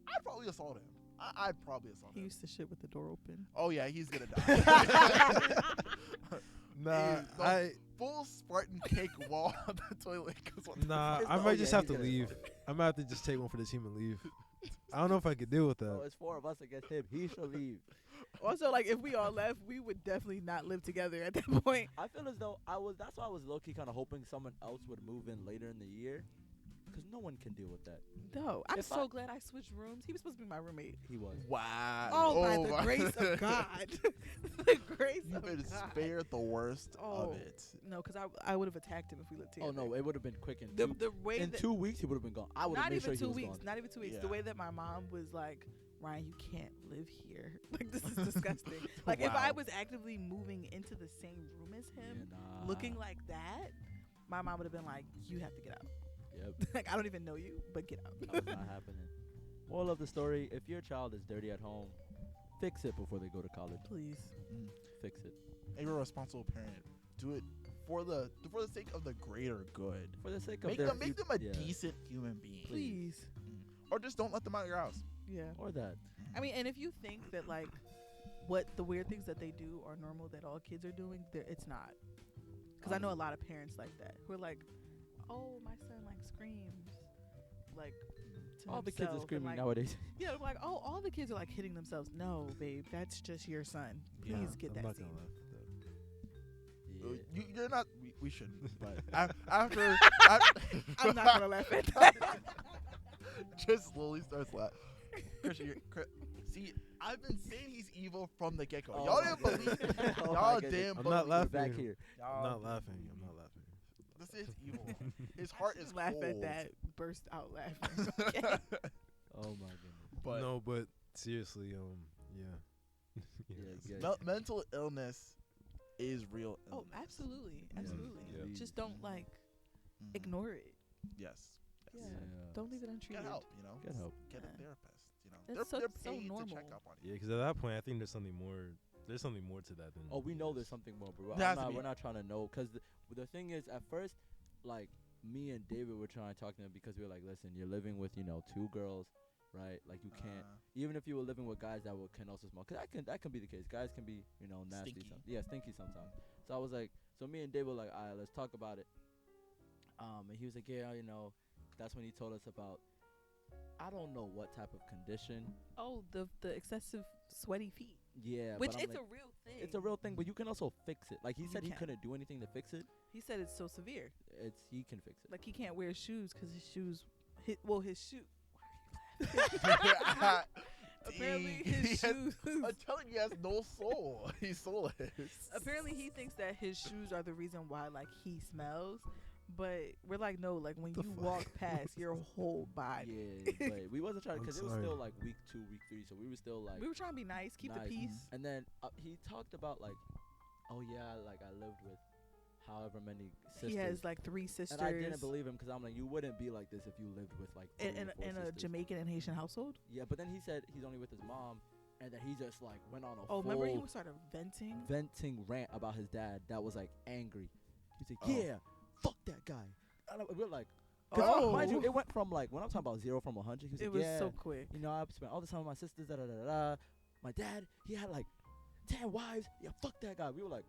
I'd probably assault him. I'd probably assault He him. used to shit with the door open. Oh yeah, he's gonna die. Nah, The full Spartan cake wall on the toilet. I might just have to leave. I might have to just take one for the team and leave. I don't know if I could deal with that. Oh, it's 4 of us against him. He should leave. Also, like, if we all left, we would definitely not live together at that point. I feel as though that's why I was low-key kind of hoping someone else would move in later in the year, because no one can deal with that. No, I'm If so I- glad I switched rooms. He was supposed to be my roommate. He was. Wow. Oh, by the my- grace of God. The grace You've of been God. spared the worst Oh, of it. No, because I would have attacked him if we lived Oh together. no, it would have been quick in The way in that, 2 weeks he would have been gone. I would have not made even sure he 2 was weeks. gone. Not even 2 weeks. Yeah. The way that my mom was like, Ryan, you can't live here. Like, this is disgusting. Like, if I Wow. was actively moving into the same room as him, Yeah, nah. looking like that, my mom would have been like, you have to get out. Yep, Like, I don't even know you, but get out. that was not happening. Moral of the story: if your child is dirty at home, fix it before they go to college. Please. Fix it And you're a responsible parent. Do it for the sake of the greater good. for the sake of Make their them a yeah. decent human being. Please. Or just don't let them out of your house. Yeah. or that. I mean, and if you think that, like, what the weird things that they do are normal that all kids are doing, it's not. Because I know a lot of parents like that who are like, oh, my son, like, screams. Like, to All the kids are himself, and, screaming like, nowadays. Yeah, like, oh, all the kids are, like, hitting themselves. No, babe, that's just your son. Please Nah, get I'm that not scene. gonna laugh at that. You're not. We shouldn't. But after, I'm not going to laugh at that. just slowly starts laughing. Christian, see, I've been saying he's evil from the get go. Oh Y'all my didn't believe goodness. it. Oh my Y'all goodness. didn't I'm believe not it. laughing. Back here. I'm not laughing. I'm not laughing. This is evil. His heart is Laugh cold. at that. Burst out laughing. Okay. Oh my goodness. But No, but seriously, yeah. Yeah, mental illness is real Oh, illness. absolutely, Yeah. absolutely. Yeah. Just don't like Mhm. ignore it. Yes. Yeah. Yes. Don't leave it untreated. Get help, you know. Get help. Get Yeah. a therapist, you know. That's they're so paid to normal. check up on you. Yeah, because at that point, I think there's something more. There's something more to that than. Oh, we know yes. there's something more, bro. There has to be. We're not trying to know, because the thing is, at first, like, me and David were trying to talk to him because we were like, listen, you're living with, 2 girls, right? Like, you can't, even if you were living with guys that can also smoke, because that can be the case. Guys can be, nasty. Stinky. Yeah, stinky sometimes. So I was like, so me and David were like, all right, let's talk about it. And he was like, yeah, that's when he told us about, I don't know what type of condition. Oh, the excessive sweaty feet. Yeah. Which but I'm it's like, a real thing. it's a real thing, but you can also fix it. Like, he You said he can. couldn't do anything to fix it. He said it's so severe. He can fix it. Like he can't wear shoes because his shoes. His shoe. Apparently his shoes. I'm telling you, he has no soul. He's soulless. Apparently he thinks that his shoes are the reason why like he smells. But we're like, no, like when you walk past your whole body. Yeah, but we wasn't trying I'm because it was sorry. still like week 2, week 3, so we were still like. We were trying to be nice, keep the nice. peace. And then he talked about like, oh yeah, like I lived with however many sisters. He has like 3 sisters. And I didn't believe him because I'm like, you wouldn't be like this if you lived with like 3 or 4 in a sisters. Jamaican and Haitian household. Yeah, but then he said he's only with his mom, and then he just like went on a Oh, full remember he started venting. venting rant about his dad that was like angry. He's like, Oh. yeah, fuck that guy. And we're like, Oh. mind you, it went from like when I'm talking about 0 from 100. He was It like, was yeah, so quick. I spent all the time with my sisters. Da da da da. My dad, he had like 10 wives. Yeah, fuck that guy. We were like,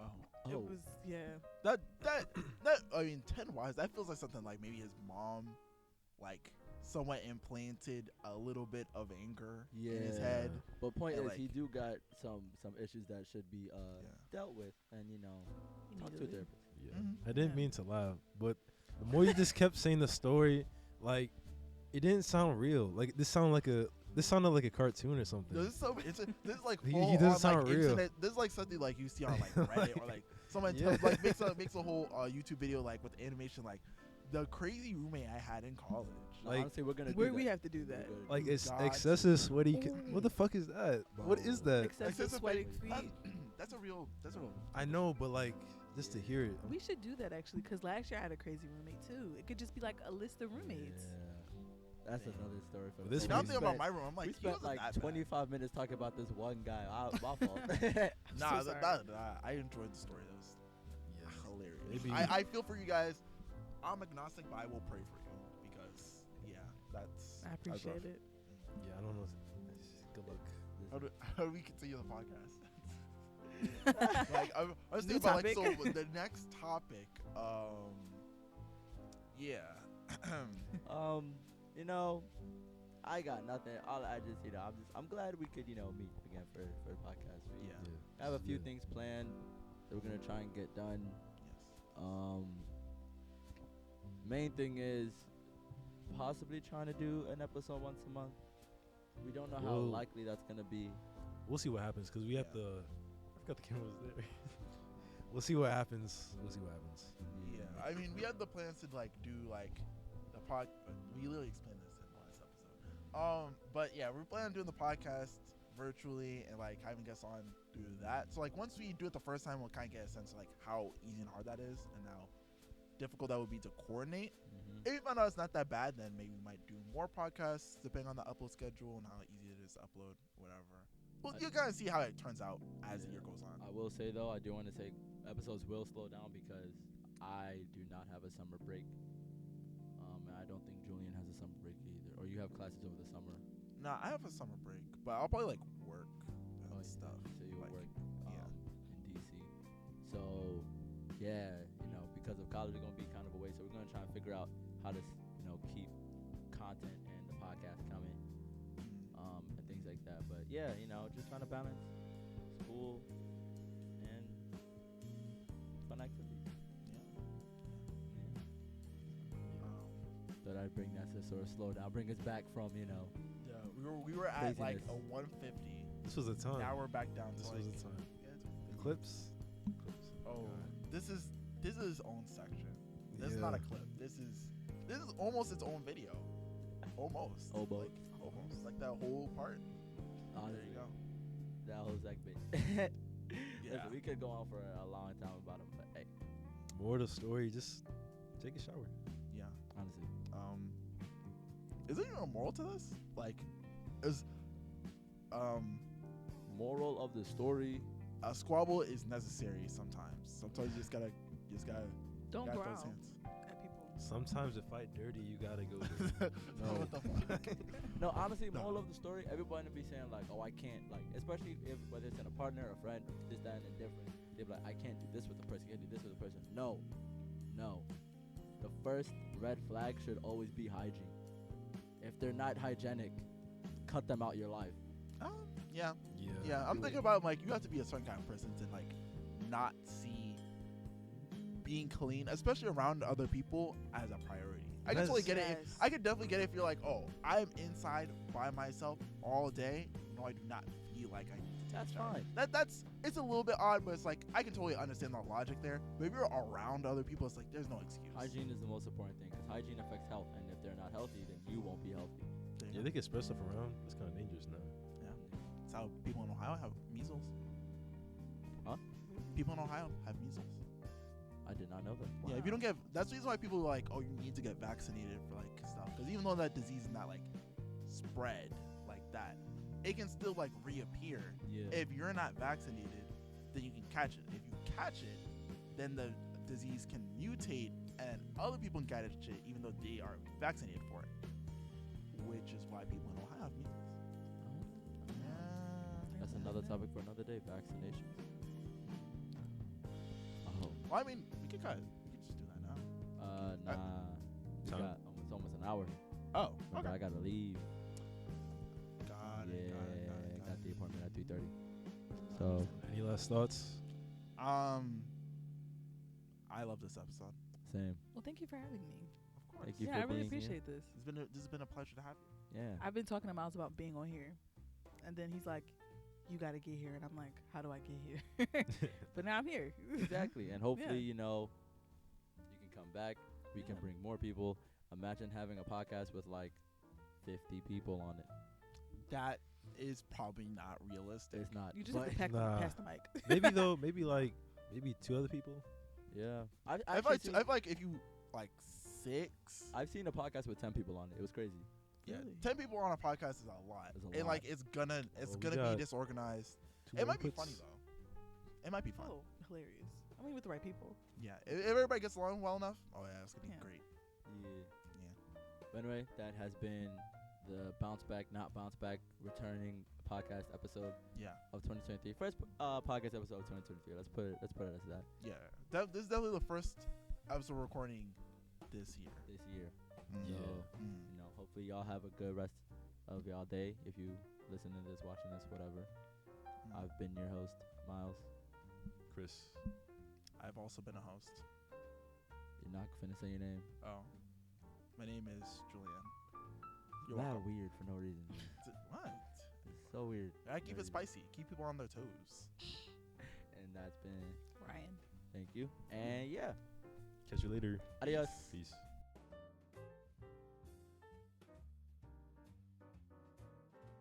Oh. It was That I mean 10 wives, that feels like something like maybe his mom like somewhat implanted a little bit of anger in his head. But point And, is, he like- do got some issues that should be dealt with, and talk to a therapist. Yeah. Mhm. I didn't Yeah. mean to laugh, but the more you just kept saying the story, like it didn't sound real. Like this sounded like a cartoon or something. This is like He full doesn't on, sound like, real. internet. This is like something like you see on like Reddit or like someone Yeah. makes a whole YouTube video like with animation like the crazy roommate I had in college. No, Like, honestly, we're gonna do Where that. we have to do that. We're gonna Like do it's God. excessive sweaty. Ooh. What the fuck is that? What is Bro. that? Excessive sweaty feet. That's a real. I know, but like just to hear it. We should do that actually, because last year I had a crazy roommate too. It could just be like a list of roommates. Yeah. That's another story for But this You the know, week's I'm thinking about my room. I'm like, we he spent wasn't like that 25 minutes talking about this one guy. My fault. bad. Nah, so I enjoyed the story. That was Yeah. hilarious. Maybe- I feel for you guys. I'm agnostic, but I will pray for you because that's. I appreciate it. Yeah, I don't know. Good luck. How do we continue the podcast? Like I was New thinking about like so topic. the next topic. Yeah. I got nothing. All I just, I'm glad we could, meet again for the podcast. Yeah. I have a few Yeah. things planned that we're gonna try and get done. Yes. Main thing is possibly trying to do an episode once a month. We don't know how Whoa. likely that's gonna be. We'll see what happens because we have Yeah. to. I forgot the camera was there. We'll see what happens. Yeah. I mean, we had the plans to like do like the pod. We literally explained this in the last episode. But yeah, we're planning on doing the podcast virtually and like having guests on do that. So like once we do it the first time, we'll kind of get a sense of like how easy and hard that is and how difficult that would be to coordinate. If we find out it's not that bad, then maybe we might do more podcasts depending on the upload schedule and how easy it is to upload, whatever. Well, you'll kind of see how it turns out as the year goes on. I will say though, I do want to say episodes will slow down because I do not have a summer break. And I don't think Julian has a summer break either. Or you have classes over the summer. Nah, I have a summer break, but I'll probably like work and Oh, yeah. stuff. So you like, work yeah. in DC. So yeah, because of college, it's gonna be kind of a waste. So we're gonna try and figure out how to, keep content and the podcast coming, and things like that. But yeah, just trying to balance school and fun activities. Um, Thought I'd bring that to sort of slow down, bring us back from, yeah, we We were at like Craziness. a 150. This was a time. Now we're back down to This like. was a time. Yeah, Clips. oh, God. this is its own section. This is not a clip. This is almost its own video. Almost. Almost. Like, almost. Like that whole part. Honestly, There you go. that whole segment. Yeah. Listen, we could go on for a long time about him, but hey, More to the story. Just take a shower. Yeah. honestly, Is there even a moral to this? Like, is moral of the story. a squabble is necessary sometimes. Sometimes you just gotta Don't gotta throw growl hands. at people. Sometimes to fight dirty, you gotta go dirty. No. What the fuck? No, honestly, No. moral of the story, everybody to be saying like, oh, I can't, like, especially if whether it's in a partner, a friend, this, that, and different. They're like, I can't do this with the person, I can't do this with the person. No. The first red flag should always be hygiene. If they're not hygienic, cut them out your life. Yeah. Yeah. Yeah, I'm thinking about like you have to be a certain kind of person to like not see being clean, especially around other people, as a priority. I can totally get it. Yes. I could definitely get it if you're like, oh, I'm inside by myself all day. No, I do not feel like I need to take That's a shower. fine. That's it's a little bit odd, but it's like I can totally understand the logic there. But if you're around other people, it's like there's no excuse. Hygiene is the most important thing because hygiene affects health, and if they're not healthy, then you won't be healthy. There you Yeah, go. they can spread stuff around. That's kind of dangerous now. Yeah. That's how people in Ohio have measles. Huh? People in Ohio have measles. I did not know that. Yeah, if you don't get, that's the reason why people are like, oh, you need to get vaccinated for like stuff. Because even though that disease is not like spread like that, it can still like reappear. Yeah. If you're not vaccinated, then you can catch it. If you catch it, then the disease can mutate and other people can catch it even though they are vaccinated for it. Which is why people in Ohio have measles. Yeah. That's another topic for another day. Vaccinations. Oh. Well, I mean, we could just do that now. Nah. We Time. got it's almost an hour. Oh, Remember, I gotta leave. Got Yeah, it. got the appointment at 3:30. So Any last thoughts? I love this episode. same. Well, thank you for having me. Of course. Thank you Yeah, I for really being here. appreciate this. This has been a pleasure to have you. Yeah. I've been talking to Myles about being on here, and then he's like, "You got to get here," and I'm like, "How do I get here?" But now I'm here. Exactly. And hopefully, Yeah. you know, you can come back. We can Yeah. bring more people. Imagine having a podcast with like 50 people on it. That is probably not realistic. It's not. You just have but to Nah. pass the mic. Maybe though. Maybe two other people. yeah. I've like if you like 6. I've seen a podcast with 10 people on it. It was crazy. Yeah, Really? 10 people on a podcast is a lot. It's a And lot. like it's gonna Well, we be got disorganized. Two It might be inputs. funny though. It might be fun. Oh, hilarious. I mean, with the right people. Yeah, if everybody gets along well enough, oh yeah, it's gonna be Yeah. great. Yeah. Yeah. But anyway, that has been the bounce back, not bounce back, returning podcast episode Yeah, of 2023. First podcast episode of 2023. Let's put it as that yeah. This is definitely the first episode recording this year. this year. Mm. Yeah. So, Mm. you know, hopefully y'all have a good rest of y'all day. If you listen to this, watching this, whatever. Mm. I've been your host, Myles. Chris. I've also been a host. You're not finna say your name. Oh, my name is Julian. You're That welcome. weird for no reason. What? It's so weird. I keep No it spicy. Keep people on their toes. reason. And that's been Ryan. thank you. And yeah, Catch you later. adios. Peace.